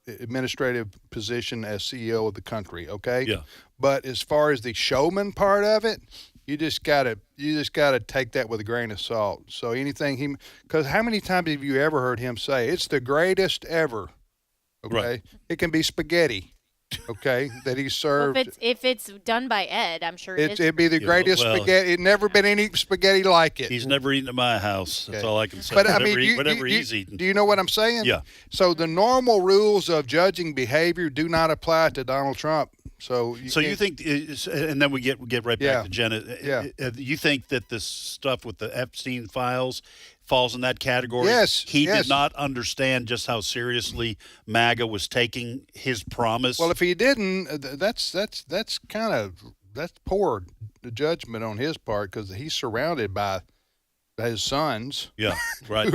administrative position as CEO of the country. Okay. Yeah. But as far as the showman part of it, you just gotta take that with a grain of salt. So anything because how many times have you ever heard him say it's the greatest ever? Okay. Right. It can be spaghetti. Okay, that he served. Well, if it's done by Ed, I'm sure it'd be the greatest spaghetti. It'd never been any spaghetti like it. He's never eaten at my house. That's all I can say. But whatever he's eaten. Do you know what I'm saying? Yeah. So the normal rules of judging behavior do not apply to Donald Trump. So you think, and then we get right back to Jenna. Yeah. You think that this stuff with the Epstein files falls in that category? Yes. He did not understand just how seriously MAGA was taking his promise. Well, if he didn't, that's poor judgment on his part, because he's surrounded by his sons. Yeah, right.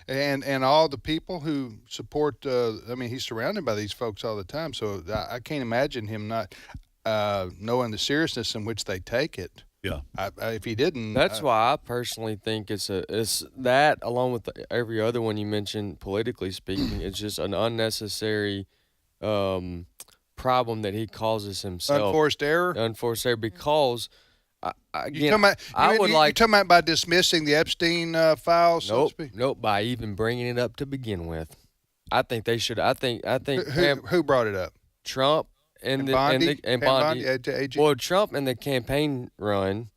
and all the people who support. He's surrounded by these folks all the time. So I can't imagine him not knowing the seriousness in which they take it. Yeah. If he didn't, that's why I personally think it's that, along with every other one you mentioned, politically speaking, it's just an unnecessary problem that he causes himself. Unforced error, because. Again, you're talking about by dismissing the Epstein files. Nope. By even bringing it up to begin with, I think they should. I think. Who brought it up? Trump and Bondi. Well, Trump in the campaign run,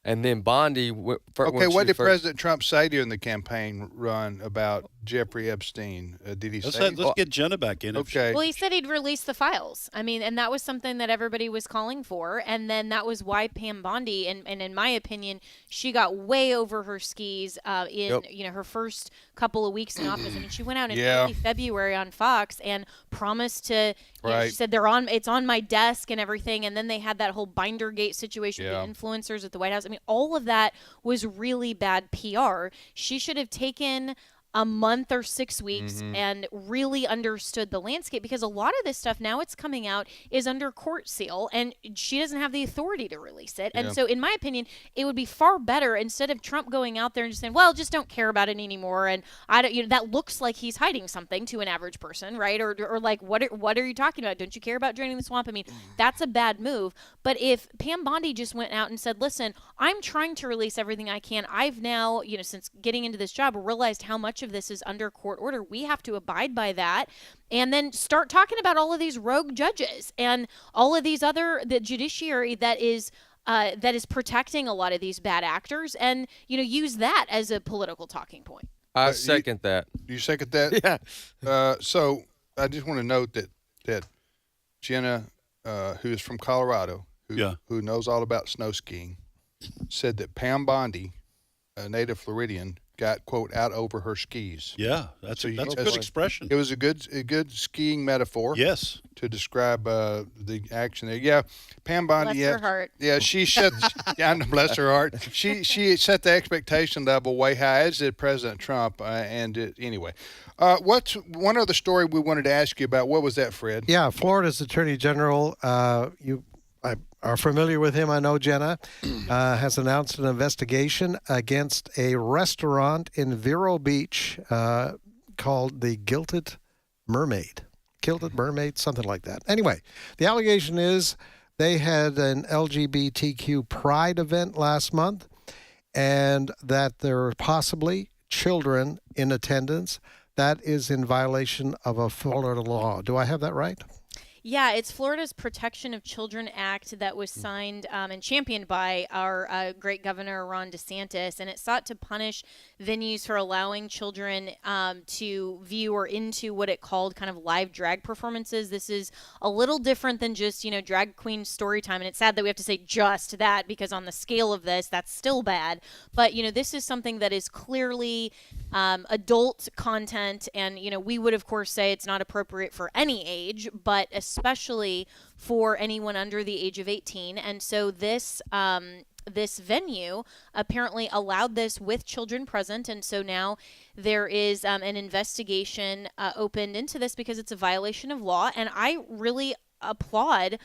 and then Bondi. What did President Trump say during the campaign run about Jeffrey Epstein? Did he say? Let's get Jenna back in. Okay. Well, he said he'd release the files. And that was something that everybody was calling for. And then that was why Pam Bondi, and in my opinion, she got way over her skis in her first couple of weeks in office. She went out in early February on Fox and promised to. She said it's on my desk and everything. And then they had that whole Bindergate situation with the influencers at the White House. All of that was really bad PR. She should have taken a month or 6 weeks and really understood the landscape, because a lot of this stuff now it's coming out is under court seal, and she doesn't have the authority to release it. And so in my opinion, it would be far better, instead of Trump going out there and just saying, well, just don't care about it anymore, and I don't, that looks like he's hiding something to an average person, right? Or like, what are you talking about? Don't you care about draining the swamp? That's a bad move. But if Pam Bondi just went out and said, listen, I'm trying to release everything I can. I've now, since getting into this job, realized how much of this is under court order. We have to abide by that, and then start talking about all of these rogue judges and all of these the judiciary that is protecting a lot of these bad actors, and use that as a political talking point. I second that. You second that? Yeah. So I just want to note that Jenna, who is from Colorado, who knows all about snow skiing, said that Pam Bondi, a native Floridian, got, quote, out over her skis. Yeah, that's a good expression. It was a good skiing metaphor. Yes. To describe the action there. Yeah, Pam Bondi. Bless her heart. Yeah, she set. Bless her heart. She set the expectation level way high, as did President Trump. Anyway, what's one other story we wanted to ask you about? What was that, Fred? Yeah, Florida's Attorney General. You are familiar with him, I know, Jenna, has announced an investigation against a restaurant in Vero Beach called the Gilded Mermaid, something like that. Anyway, the allegation is they had an LGBTQ pride event last month, and that there are possibly children in attendance. That is in violation of a Florida law. Do I have that right? Yeah, it's Florida's Protection of Children Act that was signed and championed by our great Governor Ron DeSantis, and it sought to punish venues for allowing children to view or into what it called kind of live drag performances. This is a little different than just, drag queen story time, and it's sad that we have to say just that, because on the scale of this, that's still bad. But, this is something that is clearly adult content, and, we would, of course, say it's not appropriate for any age, but especially for anyone under the age of 18. And so this venue apparently allowed this with children present, and so now there is an investigation opened into this because it's a violation of law. And I really applaud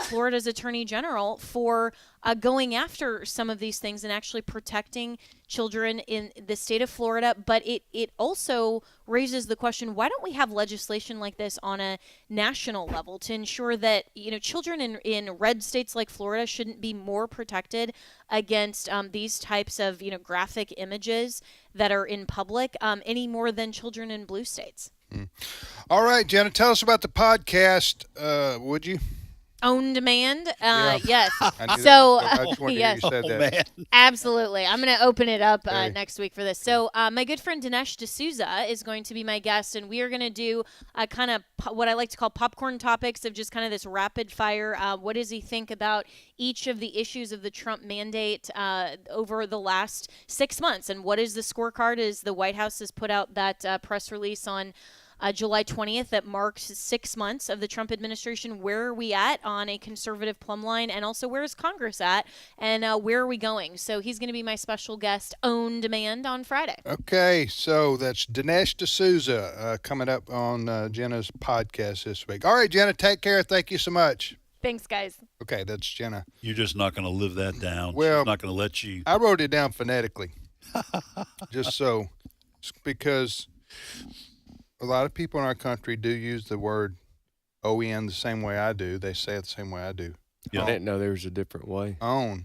Florida's Attorney General for going after some of these things and actually protecting children in the state of Florida. But it also raises the question, why don't we have legislation like this on a national level to ensure that, children in red states like Florida shouldn't be more protected against these types of, graphic images that are in public any more than children in blue states. All right, Jenna, tell us about the podcast, would you? On demand, Yeah. yes. I knew So, that. I just wanted to hear yes, you said that. absolutely. I'm going to open it up Okay. next week for this. So, my good friend Dinesh D'Souza is going to be my guest, and we are going to do kind of what I like to call popcorn topics of just kind of this rapid fire. What does he think about each of the issues of the Trump mandate over the last 6 months, and what is the scorecard? As the White House has put out that press release on July 20th that marks 6 months of the Trump administration. Where are we at on a conservative plumb line? And also, where is Congress at? And where are we going? So he's going to be my special guest on demand on Friday. Okay, so that's Dinesh D'Souza coming up on Jenna's podcast this week. All right, Jenna, take care. Thank you so much. Thanks, guys. Okay, that's Jenna. You're just not going to live that down. Well, She's not going to let you. I wrote it down phonetically, just because a lot of people in our country do use the word OEN the same way I do. They say it the same way I do. I didn't know there was a different way. On.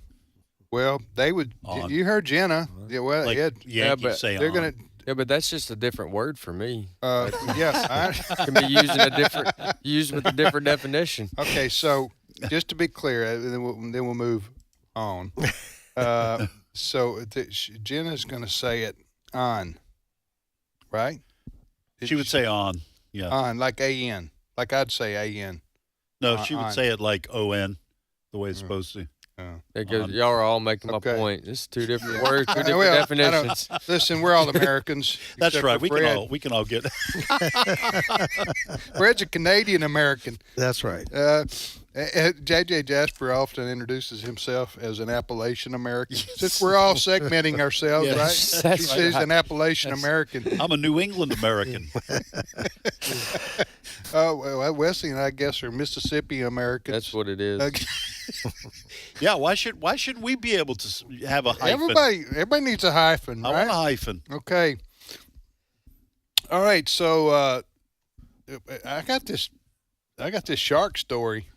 Well, they would. On. You heard Jenna. Yeah, well, Like Ed, Yankees say they're on. gonna. Yeah, but that's just a different word for me. Yes, It can be used with a different definition. Okay, so just to be clear, then we'll move on. So Jenna's going to say it on, right? She would say on. Yeah. On, like A-N. Like I'd say A-N. No, she would on. say it like O-N, the way it's supposed to. It goes, y'all are all making my point. It's two different words, two different Well, definitions. Listen, we're all Americans. That's except right. for Fred. We can all get. Fred's a Canadian American. That's right. J.J. Jasper often introduces himself as an Appalachian American. Since we're all segmenting ourselves, Yes, right? that's He's right. an Appalachian American. I'm a New England American. Well, Wesley and I guess are Mississippi Americans. That's what it is. Yeah. Why should we be able to have a hyphen? Everybody needs a hyphen, I right? want a hyphen. Okay. All right. So I got this shark story.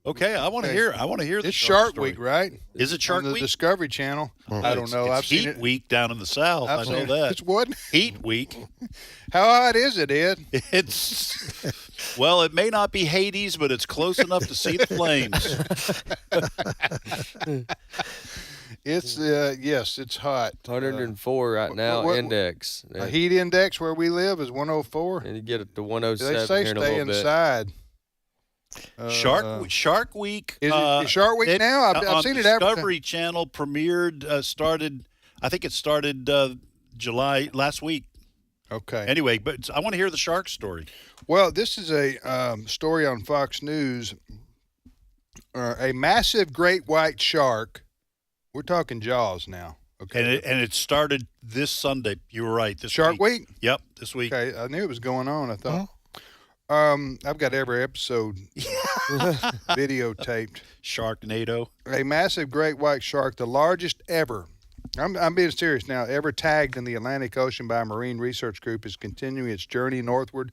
Okay, I want to hear. I want to hear the It's Shark story. Week, right? Is it Shark On the Week? Discovery Channel. I don't know. It's I've seen Heat it. Week down in the South. I've I seen know it. that. It's what? Heat Week. How hot is it, Ed? It's well, it may not be Hades, but it's close enough to see the flames. It's yes, it's hot. 104 right now, index. A heat index where we live is 104. And you get it to They 107 say here in a stay little bit. inside. Shark Week. Is it Shark Week now? I've seen it Discovery Channel premiered. Started. I think it started July last week. Okay. Anyway, but I want to hear the shark story. Well, this is a story on Fox News. A massive great white shark. We're talking Jaws now. Okay. And it started this Sunday. You were right. This Shark Week? Yep, this week. Okay, I knew it was going on. I thought. I've got every episode videotaped. Sharknado. A massive great white shark, the largest ever. I'm being serious now. Ever tagged in the Atlantic Ocean by a marine research group, is continuing its journey northward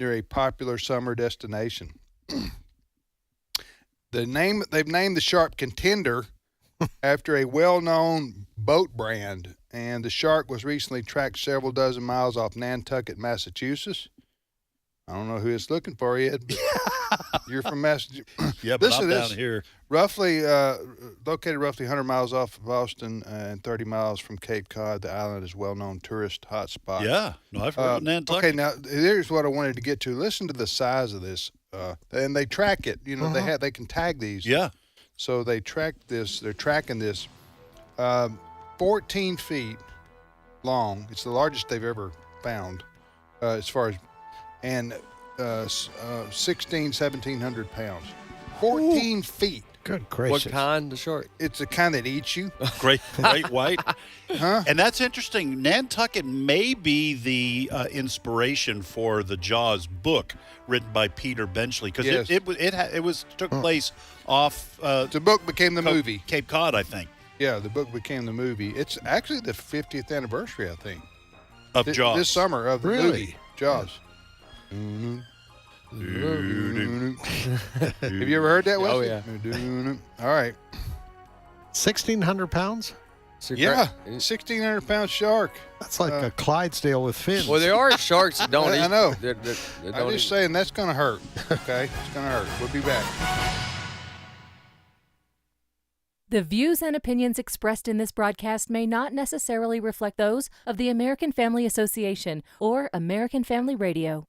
near a popular summer destination. They've named the shark Contender after a well-known boat brand, and the shark was recently tracked several dozen miles off Nantucket, Massachusetts. I don't know who it's looking for yet, but you're from Massachusetts. Yeah, but Listen I'm to down this. here. Located roughly 100 miles off of Boston and 30 miles from Cape Cod, the island is a well-known tourist hotspot. Yeah, no, I've heard of Nantucket. Okay, now here's what I wanted to get to. Listen to the size of this, and they track it. You know, they can tag these. Yeah. So they track this. They're tracking this. 14 feet long. It's the largest they've ever found, as far as, and 1,700 pounds. 14 feet. Good gracious. What kind of shark? It's the kind that eats you. Great white. Huh? And that's interesting. Nantucket may be the inspiration for the Jaws book written by Peter Benchley, because Yes. it took place off. The book became the movie. Cape Cod, I think. Yeah, the book became the movie. It's actually the 50th anniversary, I think, of Jaws. This summer of the Really? movie Jaws. Have you ever heard that, Wesley? Oh, yeah. All right. 1,600 pounds? Yeah, 1,600-pound shark. That's like a Clydesdale with fins. Well, there are sharks that don't eat. I know. that I'm don't just eat. saying that's going to hurt. Okay, it's going to hurt. We'll be back. The views and opinions expressed in this broadcast may not necessarily reflect those of the American Family Association or American Family Radio.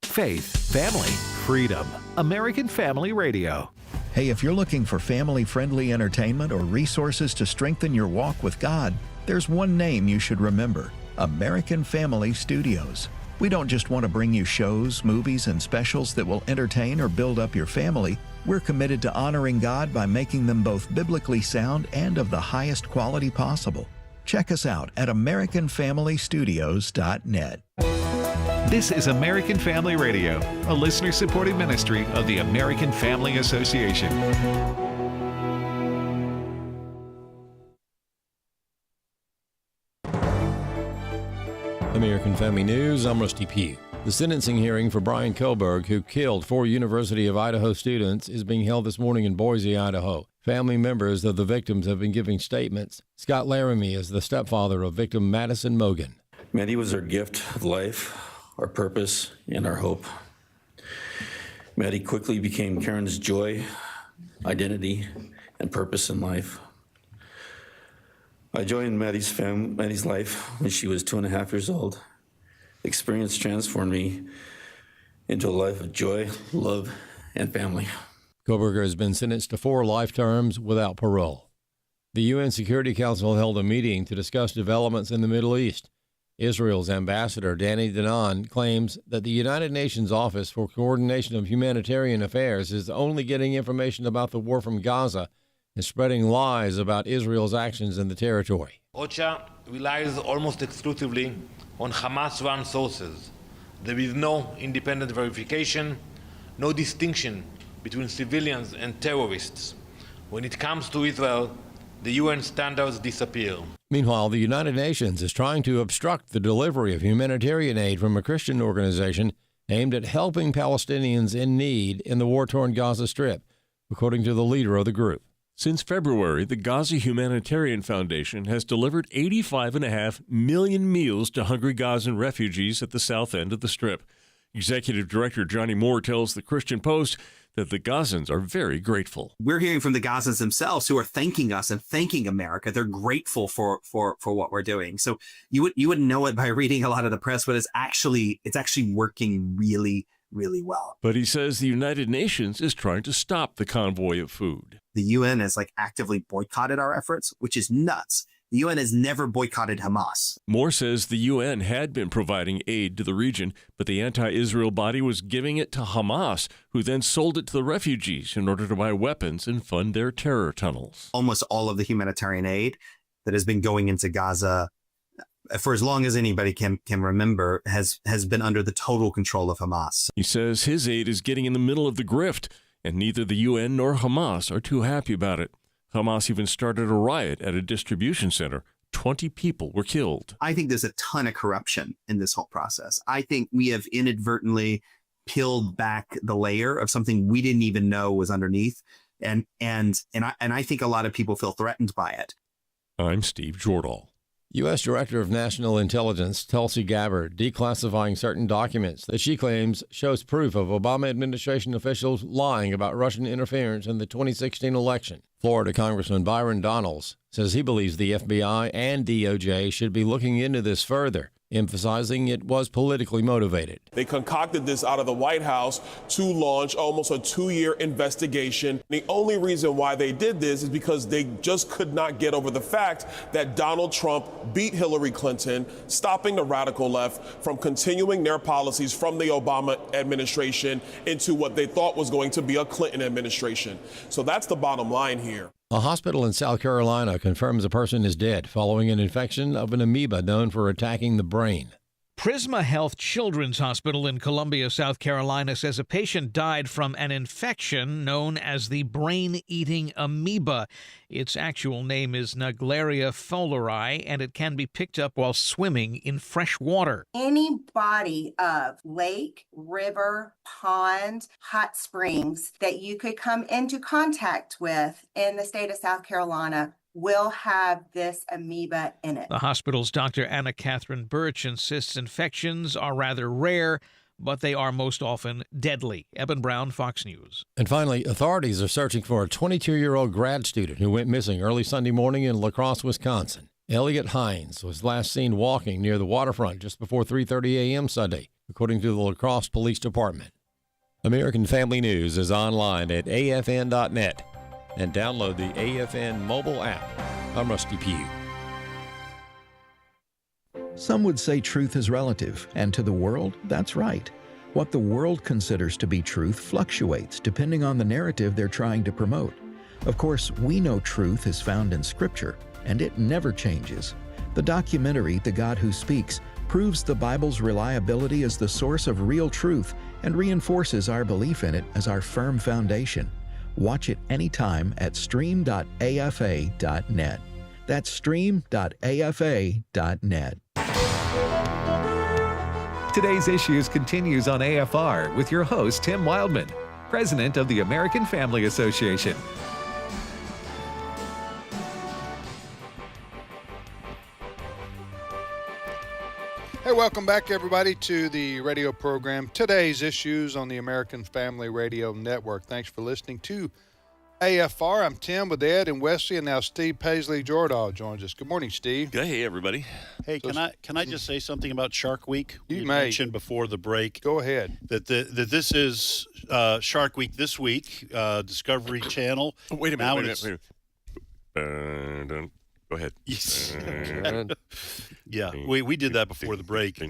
Faith, family, freedom. American Family Radio. Hey, if you're looking for family-friendly entertainment or resources to strengthen your walk with God, there's one name you should remember: American Family Studios. We don't just want to bring you shows, movies, and specials that will entertain or build up your family. We're committed to honoring God by making them both biblically sound and of the highest quality possible. Check us out at AmericanFamilyStudios.net. This is American Family Radio, a listener-supported ministry of the American Family Association. American Family News, I'm Rusty Pugh. The sentencing hearing for Brian Kohlberg, who killed 4 University of Idaho students, is being held this morning in Boise, Idaho. Family members of the victims have been giving statements. Scott Laramie is the stepfather of victim Madison Mogan. Maddie was our gift of life, our purpose, and our hope. Maddie quickly became Karen's joy, identity, and purpose in life. I joined Maddie's life when she was 2.5 years old. The experience transformed me into a life of joy, love, and family. Kohlberger has been sentenced to 4 life terms without parole. The UN Security Council held a meeting to discuss developments in the Middle East. Israel's ambassador, Danny Danon, claims that the United Nations Office for Coordination of Humanitarian Affairs is only getting information about the war from Gaza and spreading lies about Israel's actions in the territory. OCHA relies almost exclusively on Hamas-run sources. There is no independent verification, no distinction between civilians and terrorists. When it comes to Israel, the UN standards disappear. Meanwhile, the United Nations is trying to obstruct the delivery of humanitarian aid from a Christian organization aimed at helping Palestinians in need in the war-torn Gaza Strip, according to the leader of the group. Since February, the Gaza Humanitarian Foundation has delivered 85.5 million meals to hungry Gazan refugees at the south end of the Strip. Executive Director Johnny Moore tells the Christian Post that the Gazans are very grateful. We're hearing from the Gazans themselves who are thanking us and thanking America. They're grateful for what we're doing. So you wouldn't know it by reading a lot of the press, but it's actually working really, really well. But he says the United Nations is trying to stop the convoy of food. The UN has actively boycotted our efforts, which is nuts. The UN has never boycotted Hamas. Moore says the UN had been providing aid to the region, but the anti-Israel body was giving it to Hamas, who then sold it to the refugees in order to buy weapons and fund their terror tunnels. Almost all of the humanitarian aid that has been going into Gaza for as long as anybody can remember has been under the total control of Hamas. He says his aid is getting in the middle of the grift, and neither the UN nor Hamas are too happy about it. Hamas even started a riot at a distribution center. 20 people were killed. I think there's a ton of corruption in this whole process. I think we have inadvertently peeled back the layer of something we didn't even know was underneath. And I think a lot of people feel threatened by it. I'm Steve Jordahl. U.S. Director of National Intelligence Tulsi Gabbard declassifying certain documents that she claims shows proof of Obama administration officials lying about Russian interference in the 2016 election. Florida Congressman Byron Donalds says he believes the FBI and DOJ should be looking into this further, emphasizing it was politically motivated. They concocted this out of the White House to launch almost a 2-year investigation. The only reason why they did this is because they just could not get over the fact that Donald Trump beat Hillary Clinton, stopping the radical left from continuing their policies from the Obama administration into what they thought was going to be a Clinton administration. So that's the bottom line here. A hospital in South Carolina confirms a person is dead following an infection of an amoeba known for attacking the brain. Prisma Health Children's Hospital in Columbia, South Carolina, says a patient died from an infection known as the brain-eating amoeba. Its actual name is Naegleria fowleri, and it can be picked up while swimming in fresh water. Any body of lake, river, pond, hot springs that you could come into contact with in the state of South Carolina will have this amoeba in it. The hospital's Dr. Anna Catherine Birch insists infections are rather rare, but they are most often deadly. Eben Brown, Fox News. And finally, authorities are searching for a 22-year-old grad student who went missing early Sunday morning in La Crosse, Wisconsin. Elliot Hines was last seen walking near the waterfront just before 3:30 a.m. Sunday, according to the La Crosse Police Department. American Family News is online at afn.net and download the AFN mobile app. I'm Rusty Pugh. Some would say truth is relative, and to the world, that's right. What the world considers to be truth fluctuates depending on the narrative they're trying to promote. Of course, we know truth is found in Scripture, and it never changes. The documentary, The God Who Speaks, proves the Bible's reliability as the source of real truth and reinforces our belief in it as our firm foundation. Watch it anytime at stream.afa.net. That's stream.afa.net. Today's Issues continues on AFR with your host, Tim Wildmon, president of the American Family Association. Hey, welcome back, everybody, to the radio program Today's Issues on the American Family Radio Network. Thanks for listening to AFR. I'm Tim with Ed and Wesley, and now Steve Paisley-Jordahl joins us. Good morning, Steve. Hey, everybody. Hey, can I just say something about Shark Week? You mentioned before the break. Go ahead. That this is Shark Week this week. Discovery Channel. Wait a minute. Go ahead. Yeah, we did that before the break.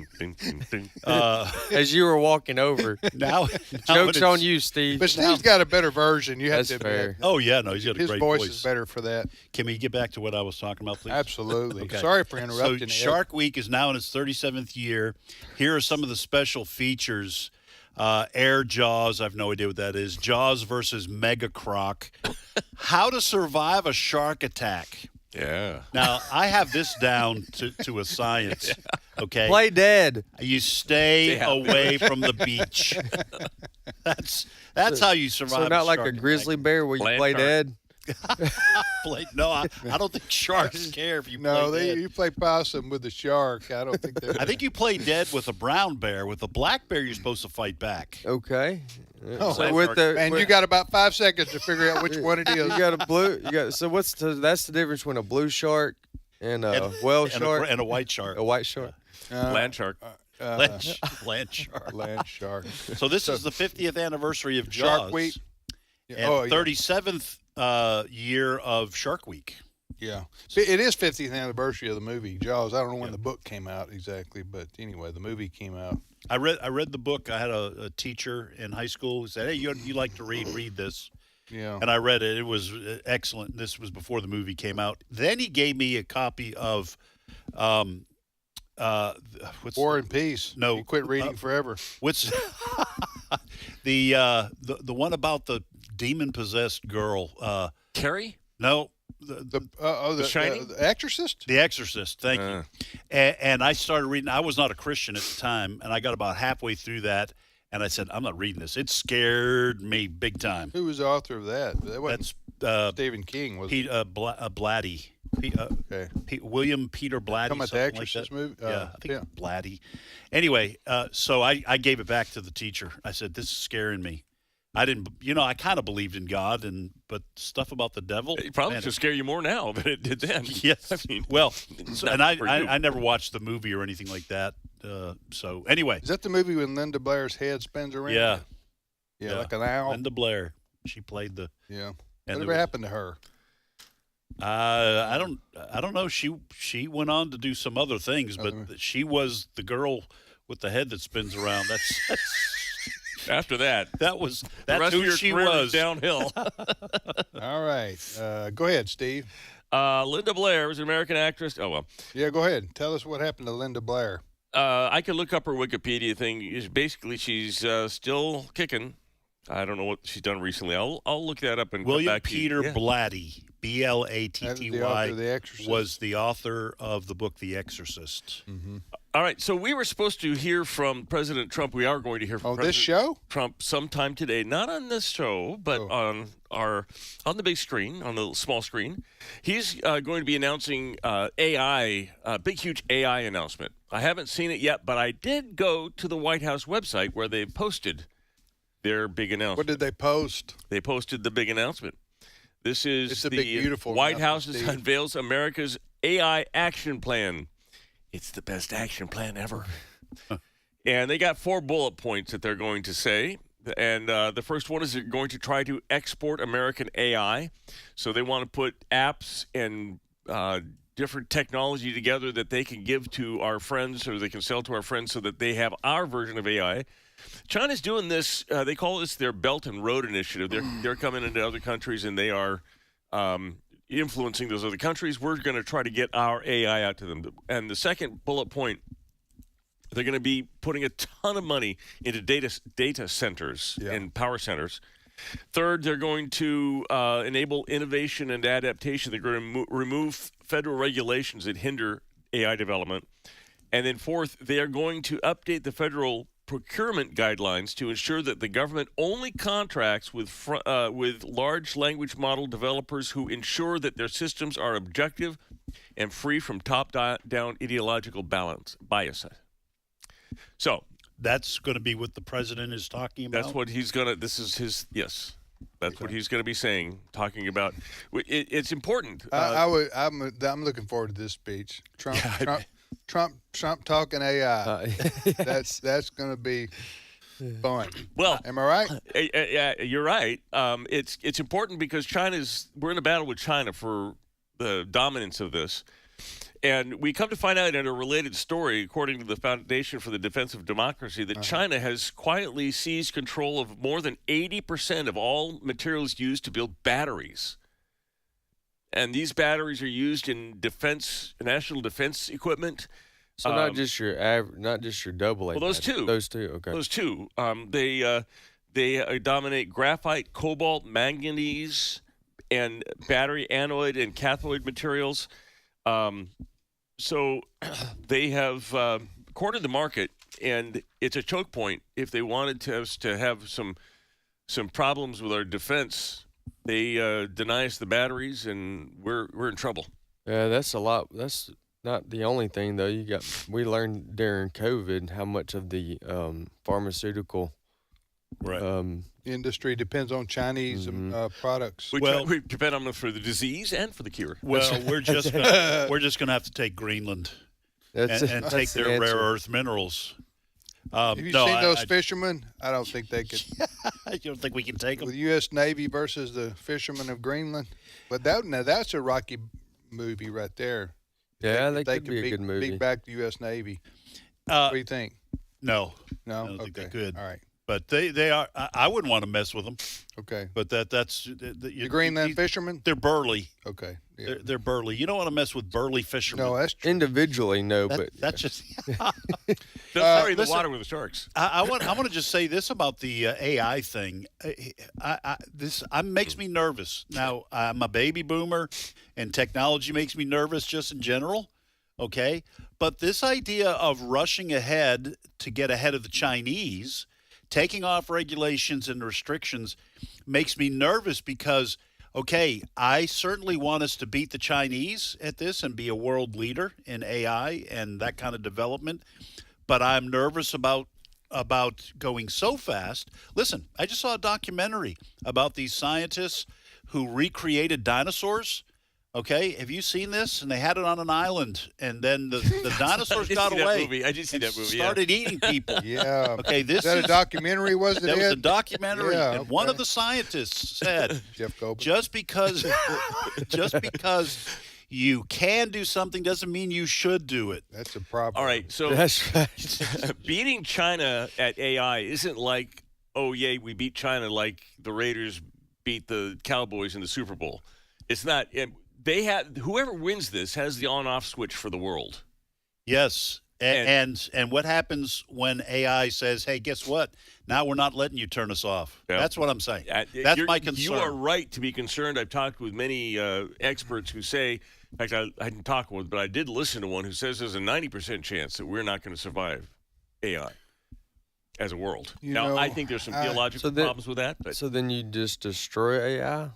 As you were walking over. Now joke's on you, Steve. But Steve's got a better version. You have That's to admit. fair. Oh yeah, no, he's got a great voice. His voice is better for that. Can we get back to what I was talking about, please? Absolutely. Okay. Sorry for interrupting. So Ed. Shark Week is now in its 37th year. Here are some of the special features. Air Jaws, I have no idea what that is. Jaws versus Mega Croc. How to survive a shark attack. Yeah. Now, I have this down to a science, okay? Play dead. You stay away from the beach. That's how you survive. So not like a shark grizzly bear where you play dead? No, I don't think sharks care if you play dead. You play possum with the shark. I don't think they I think you play dead with a brown bear. With a black bear, you're supposed to fight back. Okay. Oh, So you got about 5 seconds to figure out which one it is. You got a blue. That's the difference between a blue shark and a whale shark and a white shark. A white shark. Land shark. Land shark. Land shark. So this is the 50th anniversary of Shark Jaws. Week. And 37th year of Shark Week. Yeah. It is 50th anniversary of the movie Jaws. I don't know when the book came out exactly, but anyway, the movie came out. I read the book. I had a teacher in high school who said, "Hey, you like to read this." Yeah. And I read it. It was excellent. This was before the movie came out. Then he gave me a copy of War and Peace. No. You quit reading forever. What's the one about the demon-possessed girl? Carrie? No. The Shining? The Exorcist? The Exorcist, thank you. And I started reading. I was not a Christian at the time, and I got about halfway through that, and I said, I'm not reading this. It scared me big time. Who was the author of that? That wasn't Stephen King, was it? Blatty. William Peter Blatty. Talking about the Exorcist movie? Yeah, I think Blatty. Anyway, so I gave it back to the teacher. I said, this is scaring me. I didn't, I kind of believed in God, but stuff about the devil. It probably should scare you more now than it did then. Yes. I mean, well, and I I never watched the movie or anything like that. So anyway. Is that the movie when Linda Blair's head spins around? Yeah. Yeah, like an owl. Linda Blair. She played the. Yeah. And Whatever happened to her? I don't know. She went on to do some other things, but she was the girl with the head that spins around. That's after that's the rest of who your she career was. is downhill. All right. Go ahead, Steve. Linda Blair was an American actress. Oh, well. Yeah, go ahead. Tell us what happened to Linda Blair. I could look up her Wikipedia thing. Basically, she's still kicking. I don't know what she's done recently. I'll look that up and William come back Peter to you. Blatty, Blatty, Exorcist. was the author of the book The Exorcist. Mm-hmm. All right, so we were supposed to hear from President Trump. We are going to hear from this show? Trump sometime today. Not on this show, but on the big screen, on the small screen. He's going to be announcing AI, a big, huge AI announcement. I haven't seen it yet, but I did go to the White House website where they posted their big announcement. What did they post? They posted the big announcement. This is It's a the big, beautiful White House announcement, Steve. unveils America's AI action plan. It's the best action plan ever. And they got 4 bullet points that they're going to say. And the first one is they're going to try to export American AI. So they want to put apps and different technology together that they can give to our friends or they can sell to our friends so that they have our version of AI. China's doing this. They call this their Belt and Road Initiative. They're coming into other countries and they are influencing those other countries. We're going to try to get our AI out to them. And the second bullet point, they're going to be putting a ton of money into data centers and power centers. Third, they're going to enable innovation and adaptation. They're going to remove federal regulations that hinder AI development. And then fourth, they are going to update the federal procurement guidelines to ensure that the government only contracts with large language model developers who ensure that their systems are objective and free from top-down ideological bias. So that's going to be what the president is talking about. That's what he's going to. This is his. Yes, that's what he's going to be saying, talking about. It's important. I'm looking forward to this speech. Trump talking AI. That's going to be fun. Well, am I right? Yeah, you're right. It's important because we're in a battle with China for the dominance of this. And we come to find out in a related story, according to the Foundation for the Defense of Democracy, that China has quietly seized control of more than 80% of all materials used to build batteries. And these batteries are used in national defense equipment. So not just your double A. Well, those two. Those two, okay. Those two. They dominate graphite, cobalt, manganese, and battery anode and cathode materials. So they have cornered the market, and it's a choke point. If they wanted to have some problems with our defense, they deny us the batteries, and we're in trouble. Yeah, that's a lot. That's not the only thing, though. We learned during COVID how much of the pharmaceutical industry depends on Chinese products. We depend on them for the disease and for the cure. Well, we're just gonna have to take Greenland and take their rare earth minerals. Have you seen those fishermen? I don't think they could. You don't think we can take them? The U.S. Navy versus the fishermen of Greenland? But that's a Rocky movie right there. Yeah, they could be a good movie. Beat back the U.S. Navy. What do you think? No. I don't think they could. All right. But they are. I wouldn't want to mess with them. Okay. But that's the Greenland fishermen. They're burly. Okay. Yeah. They're burly. You don't want to mess with burly fishermen. No, that's true. Individually, no, but that's just. They'll carry the water with the sharks. I want to just say this about the AI thing. This makes me nervous. Now I'm a baby boomer, and technology makes me nervous just in general. Okay, but this idea of rushing ahead to get ahead of the Chinese, taking off regulations and restrictions, makes me nervous because, okay, I certainly want us to beat the Chinese at this and be a world leader in AI and that kind of development, but I'm nervous about going so fast. Listen, I just saw a documentary about these scientists who recreated dinosaurs. Okay, have you seen this? And they had it on an island, and then the dinosaurs got away. I did see that movie. Started eating people. Yeah. Okay, is that a documentary? Was it? That was a documentary, yeah, and one of the scientists said, Jeff Goldblum, just because you can do something doesn't mean you should do it. That's a problem. All right, so that's right. Beating China at AI isn't like, oh yay, we beat China like the Raiders beat the Cowboys in the Super Bowl. It's not. Whoever wins this has the on-off switch for the world. Yes, and what happens when AI says, "Hey, guess what? Now we're not letting you turn us off." Yeah. That's what I'm saying. That's my concern. You are right to be concerned. I've talked with many experts who say, in fact, I didn't talk with, but I did listen to one who says there's a 90% chance that we're not going to survive AI as a world. I think there's some theological problems with that. But. So then you just destroy AI?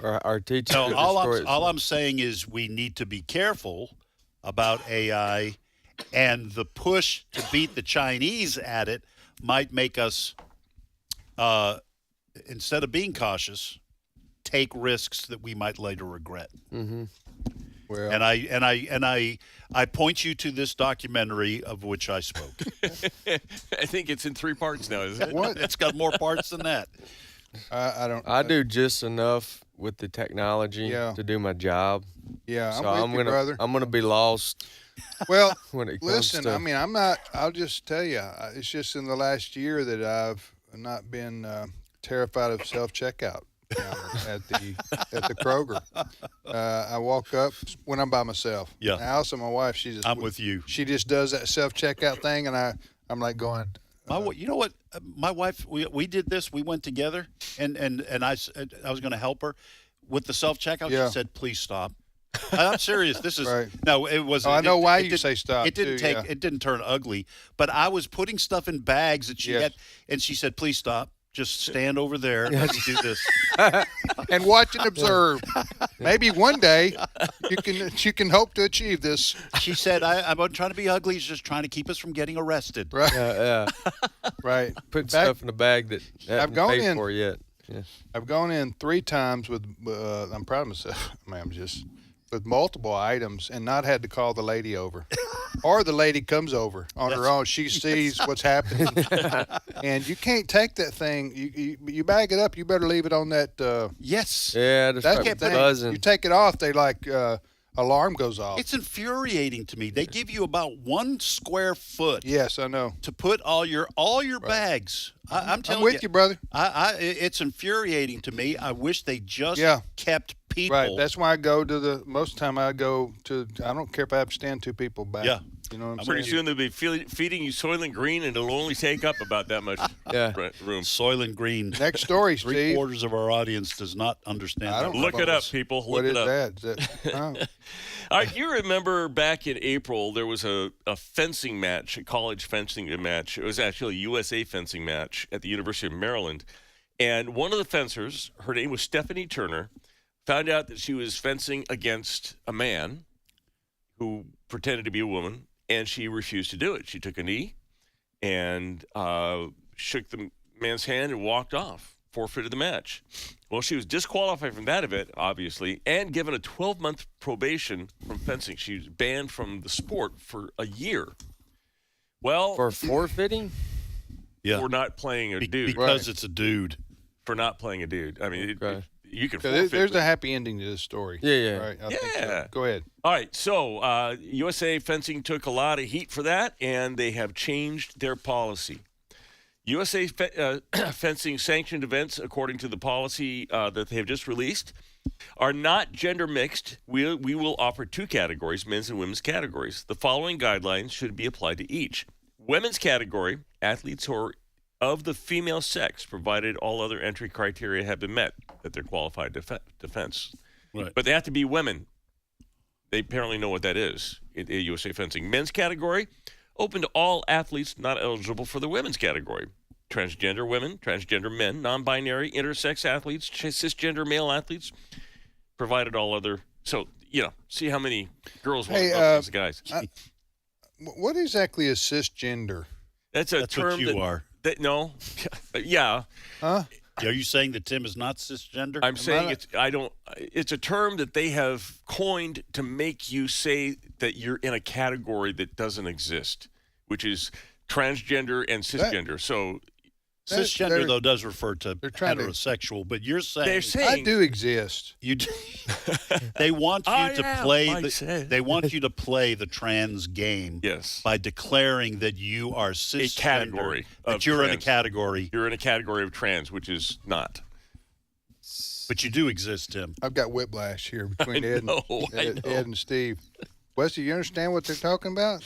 Or teach all I'm saying is we need to be careful about AI And the push to beat the Chinese at it might make us, instead of being cautious, take risks that we might later regret. Mm-hmm. Well, And I point you to this documentary of which I spoke. I think it's in 3 parts now, isn't it? What? It's got more parts than that. I don't. I do just enough with the technology to do my job. Yeah, so I'm with you, brother. I'm gonna be lost. Well, when it comes listen, to, I mean, I'm not. I'll just tell you, it's just in the last year that I've not been terrified of self-checkout at the Kroger. I walk up when I'm by myself. Yeah. Allison, my wife, I'm with you. She just does that self-checkout thing, and I'm like going. You know what? My wife, we did this. We went together, and I was going to help her with the self-checkout. Yeah. She said, "Please stop." I'm serious. This is right. No, it was. Oh, I know why you say stop. It didn't too, It didn't turn ugly, but I was putting stuff in bags that she Yes. had, and she said, "Please stop. Just stand over there and do this." And watch and observe. Maybe one day you can hope to achieve this. She said, I'm not trying to be ugly. She's just trying to keep us from getting arrested. Right. yeah, Right. put stuff in a bag that I've haven't gone paid in- for yet. Yeah. I've gone in 3 times with. I'm proud of myself. I'm just with multiple items and not had to call the lady over, or the lady comes over on her own. She sees what's happening, and you can't take that thing. You bag it up. You better leave it on that. Yes. Yeah, just that kept thing. buzzing. You take it off. They alarm goes off. It's infuriating to me. They give you about 1 square foot. Yes, I know. To put all your bags. I'm telling with you, brother. It's infuriating to me. I wish they just kept people. Right. That's why I go to most of the time I go to. I don't care if I have to stand 2 people back. Yeah. You know what I'm Pretty saying? soon they'll be feeding you Soylent Green, and it'll only take up about that much room. Soylent Green. Next story, Three Steve. 3/4 of our audience does not understand. I don't Look it up, people. Look What it is up. that? Is that All right, you remember back in April there was a fencing match, a college fencing match. It was actually a USA fencing match at the University of Maryland. And one of the fencers, her name was Stephanie Turner, found out that she was fencing against a man who pretended to be a woman, and she refused to do it. She took a knee and shook the man's hand and walked off, forfeited the match. Well, she was disqualified from that event, obviously, and given a 12-month probation from fencing. She was banned from the sport for a year. Well, For forfeiting? Yeah. for not playing a dude. Because it's a dude. For not playing a dude. I mean, you can So forfeit. there's a happy ending to this story. Yeah, yeah. Right? I think so. Yeah. Go ahead. All right, so USA Fencing took a lot of heat for that, and they have changed their policy. USA Fencing sanctioned events, according to the policy that they have just released, are not gender mixed. We will offer 2 categories, men's and women's categories. The following guidelines should be applied to each. Women's category, athletes who are of the female sex, provided all other entry criteria have been met, that they're qualified defense. Right. But they have to be women. They apparently know what that is at USA Fencing. Men's category, open to all athletes not eligible for the women's category. Transgender women, transgender men, non-binary, intersex athletes, cisgender male athletes, provided all other. So, see how many girls want to go against the guys. What exactly is cisgender? That's term what you are. No. Yeah. Huh? Are you saying that Tim is not cisgender? I'm saying it's a term that they have coined to make you say that you're in a category that doesn't exist, which is transgender and cisgender. Cisgender, though, does refer to trying to- heterosexual, but you're saying They're saying I do exist. you. They want you I to am, play. I said. They want you to play the trans game. Yes. By declaring that you are A cisgender, category. that of you're in a trans. category, You're in a category of trans, which is not. but you do exist, Tim. I've got whiplash here between Ed I know. and Steve. Wesley, you understand what they're talking about?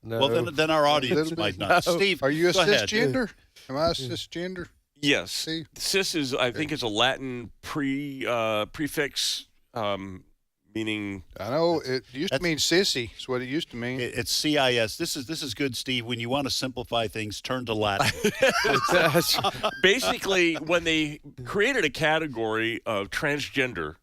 No. Well, then our audience Little might bit. not. Steve, Are you a go ahead. cisgender? Am I a cisgender? Yes. See? Cis is, I think, it's a Latin prefix, meaning. I know it used to mean sissy. That's what it used to mean. It's CIS. This is good, Steve. When you want to simplify things, turn to Latin. Basically, when they created a category of transgender,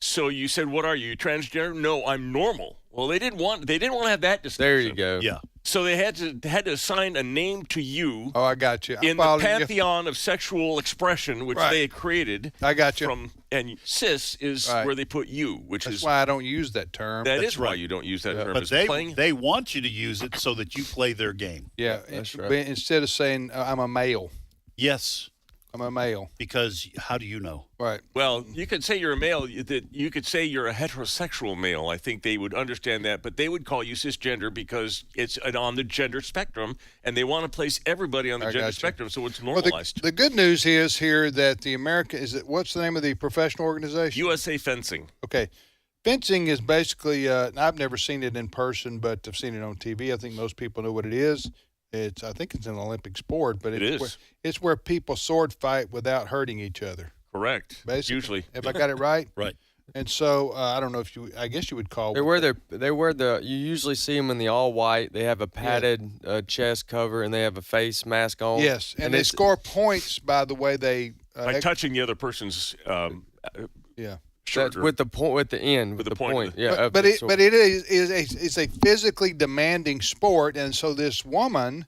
so you said, what are you, transgender? No, I'm normal. Well, they didn't want to have that distinction. There you go. Yeah. So they had to assign a name to you. Oh, I got you. In the pantheon of sexual expression, which they created. I got you. And cis is where they put you, which That's is why I don't use that term. That's why you don't use that term. But they want you to use it so that you play their game. Yeah, that's right. Instead of saying I'm a male. Yes. I'm a male. Because how do you know? Right. Well, you could say you're a male. You could say you're a heterosexual male. I think they would understand that, but they would call you cisgender because it's on the gender spectrum, and they want to place everybody on the gender spectrum, so it's normalized. Well, the good news is here that the what's the name of the professional organization? USA Fencing. Okay. Fencing is basically, I've never seen it in person, but I've seen it on TV. I think most people know what it is. I think it's an Olympic sport, but it's where people sword fight without hurting each other. Correct. Basically. Usually. If I got it right? Right. And so I don't know if I guess you would call. You usually see them in the all white. They have a padded chest cover and they have a face mask on. Yes, and they score points by the way they by touching the other person's. That's with the point, with the end, with the point. Yeah, but it is a physically demanding sport, and so this woman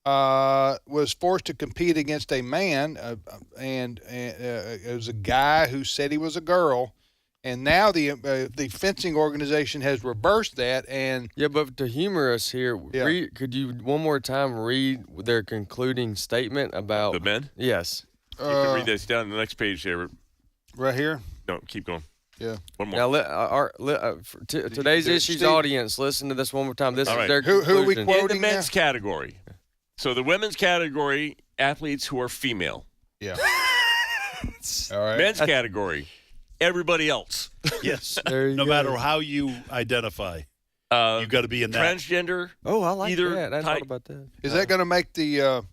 was forced to compete against a man, and it was a guy who said he was a girl, and now the fencing organization has reversed that. And but to humor us here, could you one more time read their concluding statement about the men? Yes, you can read this down the next page there. Right here. No, keep going. Yeah. One more. Now, today's issues audience, listen to this one more time. This is their who are we quoting? In the men's category. So the women's category, athletes who are female. Yeah. All right. Men's category, everybody else. Yes. No matter how you identify, you got to be in that. Transgender. Oh, I like either that. I type. thought about that. Is that going to make the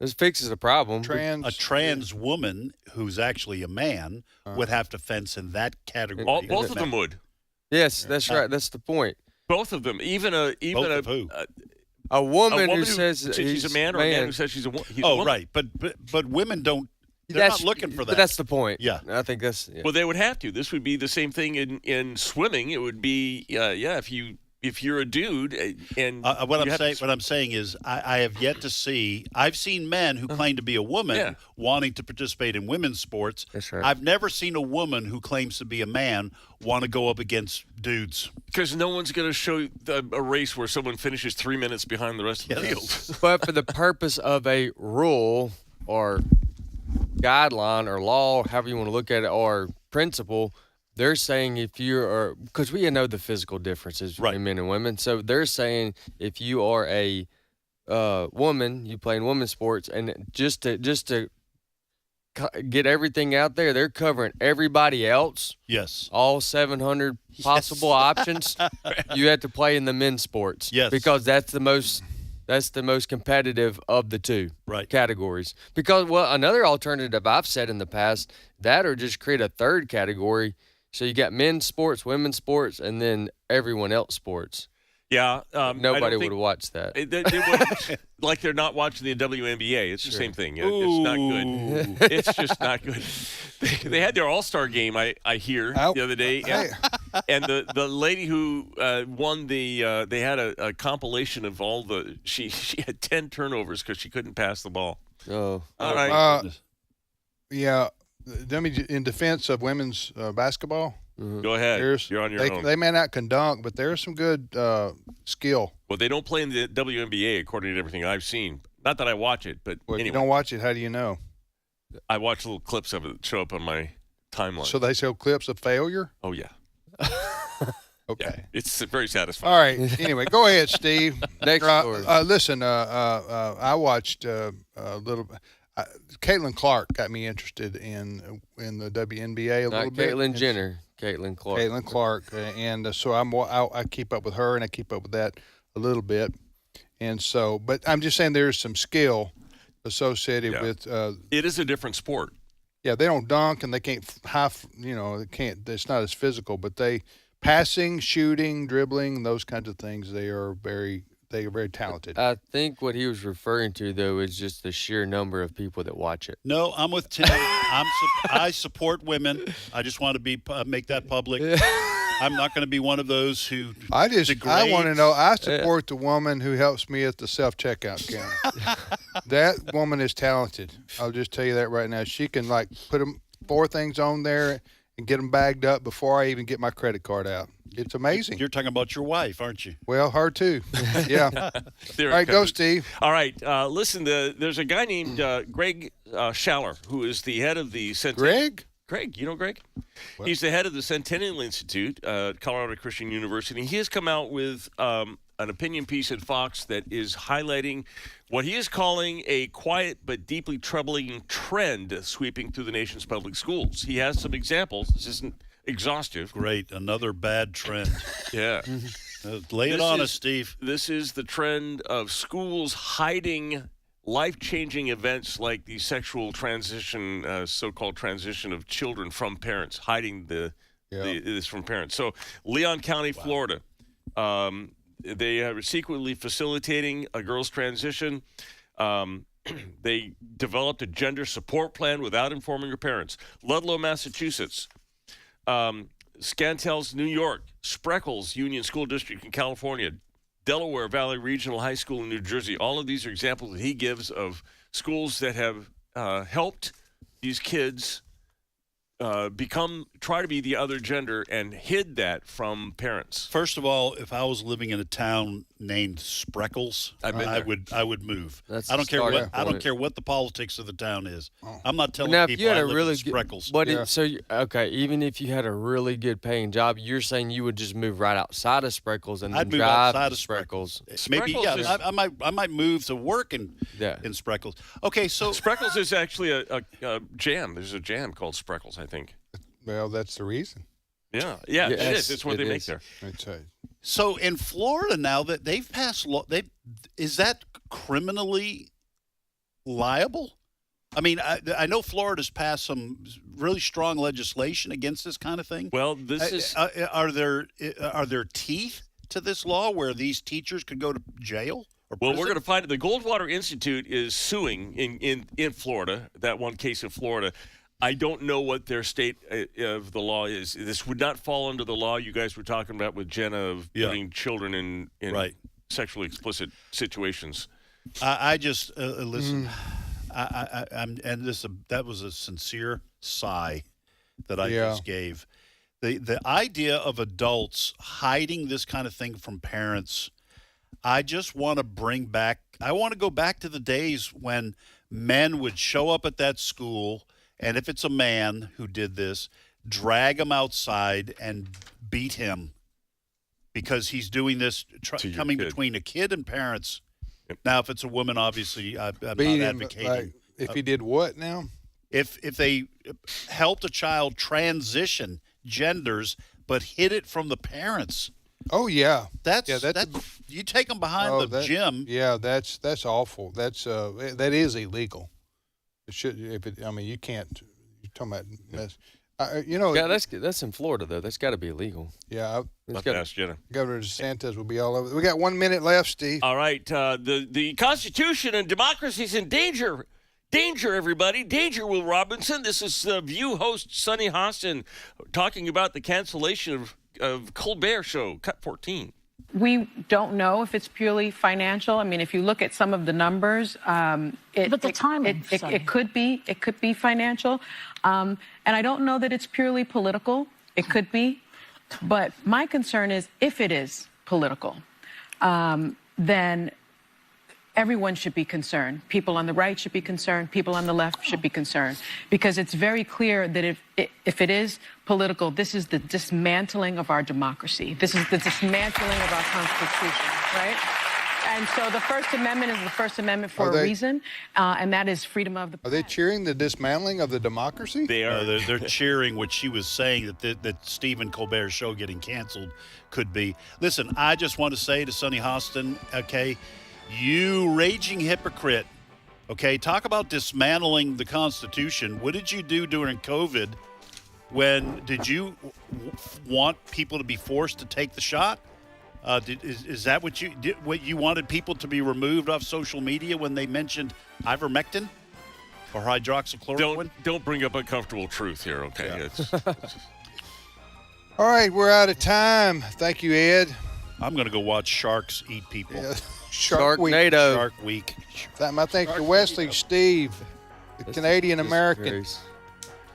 this fixes the problem? A trans woman who's actually a man would have to fence in that category. Both of them would. Yes, that's right. That's the point. Both of them. Even a woman who says she's a man, or a man who says he's a woman. Right. But women don't. They're not looking for that. But that's the point. Yeah. I think that's. Yeah. Well, they would have to. This would be the same thing in swimming. It would be if you're a dude and what I'm saying is I have yet to see. I've seen men who claim to be a woman wanting to participate in women's sports. That's right. I've never seen a woman who claims to be a man want to go up against dudes. Because no one's going to show a race where someone finishes 3 minutes behind the rest of the field. But for the purpose of a rule or guideline or law, however you want to look at it, or principle, they're saying if you are, because we know the physical differences between men and women, so they're saying if you are a woman, you play in women's sports, and just to get everything out there, they're covering everybody else. Yes. All 700 possible options. You have to play in the men's sports. Yes. Because that's the most competitive of the two categories. Because, another alternative I've said in the past, that or just create a third category. So you got men's sports, women's sports, and then everyone else sports. Yeah. Nobody would watch that. They wouldn't, like they're not watching the WNBA. It's the same thing. It's not good. It's just not good. They had their All-Star game, I hear, the other day. And the lady who won they had a compilation of all she had 10 turnovers because she couldn't pass the ball. Oh. All right. Yeah. Let me, in defense of women's basketball. Go ahead. You're on your own. They may not can dunk, but there's some good skill. Well, they don't play in the WNBA according to everything I've seen. Not that I watch it, but If anyway. you don't watch it, how do you know? I watch little clips of it that show up on my timeline. So they show clips of failure? Oh, yeah. Okay. Yeah, it's very satisfying. All right. Anyway, go ahead, Steve. Next story. Listen, I watched a little. Caitlin Clark got me interested in the WNBA a little bit. Caitlyn Jenner. Caitlin Clark. Caitlin Clark, and so I keep up with her, and I keep up with that a little bit, and so. But I'm just saying there's some skill associated with. It is a different sport. Yeah, they don't dunk, and they can't they can't. It's not as physical, but they passing, shooting, dribbling, those kinds of things. They are very talented. I think what he was referring to, though, is just the sheer number of people that watch it. No, I'm with Tim. I support women. I just want to make that public. I'm not going to be one of those who. I want to know. I Uh, support the woman who helps me at the self-checkout counter. That woman is talented. I'll just tell you that right now. She can put 4 things on there and get them bagged up before I even get my credit card out. It's amazing. You're talking about your wife, aren't you? Well, her too. Yeah. There All right, it go, comes. Steve. All right, listen. There's a guy named Greg Schaller who is the head of the Greg. Greg, you know Greg? He's the head of the Centennial Institute, Colorado Christian University. He has come out with an opinion piece at Fox that is highlighting what he is calling a quiet but deeply troubling trend sweeping through the nation's public schools. He has some examples. This isn't exhaustive. Great, another bad trend. Yeah. Lay it on us, Steve. This is the trend of schools hiding life-changing events like the sexual transition, so-called transition of children from parents, hiding this from parents. So Leon County, Florida, they are secretly facilitating a girl's transition. They developed a gender support plan without informing her parents. Ludlow, Massachusetts. Scantel's New York, Spreckles Union School District in California, Delaware Valley Regional High School in New Jersey. All of these are examples that he gives of schools that have helped these kids try to be the other gender and hid that from parents. First of all, if I was living in a town named Spreckles, I would move. I don't care what the politics of the town is. I'm not telling now, people if you had I a live really in Spreckles. Okay, even if you had a really good paying job, you're saying you would just move right outside of Spreckles and then I'd move drive outside to of Spreckles. Maybe, yeah. I might move to work in Spreckles. Okay, so Spreckles is actually a jam. There's a jam called Spreckles, I think. Well, that's the reason. Yeah, it is. It's what they make there. So in Florida now that they've passed law, is that criminally liable? I mean, I know Florida's passed some really strong legislation against this kind of thing. Well, this is are there teeth to this law where these teachers could go to jail? Well, we're going to find it. The Goldwater Institute is suing in Florida, that one case in Florida. I don't know what their state of the law is. This would not fall under the law you guys were talking about with Jenna of putting children in sexually explicit situations. I just listen. That was a sincere sigh that I just gave. The idea of adults hiding this kind of thing from parents. I just want to bring back. I want to go back to the days when men would show up at that school. And if it's a man who did this, drag him outside and beat him because he's doing this, coming between a kid and parents. Yep. Now, if it's a woman, obviously, I'm not advocating. If he did what now? If they helped a child transition genders but hid it from the parents. Oh yeah, that's you take them behind the gym. Yeah, that's awful. That is illegal. It should. You can't. You're talking about mess. Yeah, that's in Florida though. That's got to be illegal. Yeah, ask Jenna. Governor DeSantis will be all over. We got 1 minute left, Steve. All right, the Constitution and democracy is in danger. Danger, everybody. Danger, Will Robinson. This is View host Sonny Hostin talking about the cancellation of Colbert Show, Cut 14. We don't know if it's purely financial. I mean, if you look at some of the numbers, it could be financial. And I don't know that it's purely political. It could be. But my concern is if it is political, then everyone should be concerned. People on the right should be concerned. People on the left should be concerned. Because it's very clear that if it is political, this is the dismantling of our democracy. This is the dismantling of our Constitution, right? And so the First Amendment is the First Amendment for a reason, and that is freedom of the press. Are they cheering the dismantling of the democracy? They are. They're cheering what she was saying that Stephen Colbert's show getting canceled could be. Listen, I just want to say to Sonny Hostin, okay, you raging hypocrite, okay, talk about dismantling the Constitution. What did you do during COVID? Did you want people to be forced to take the shot? Is that what you wanted people to be removed off social media when they mentioned ivermectin or hydroxychloroquine? Don't bring up uncomfortable truth here, okay? Yeah. All right, we're out of time. Thank you, Ed. I'm going to go watch sharks eat people. Yeah. Shark Week. Sharknado. Shark Week. I think to Wesley Steve, the Canadian-American,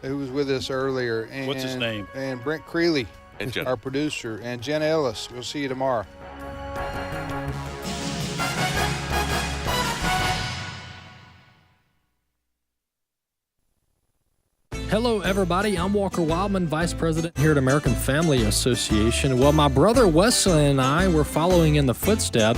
who was with us earlier. And, What's his name? And Brent Creeley, And Jen. our producer, and Jen Ellis. We'll see you tomorrow. Hello, everybody. I'm Walker Wildmon, Vice President here at American Family Association. Well, my brother Wesley and I were following in the footsteps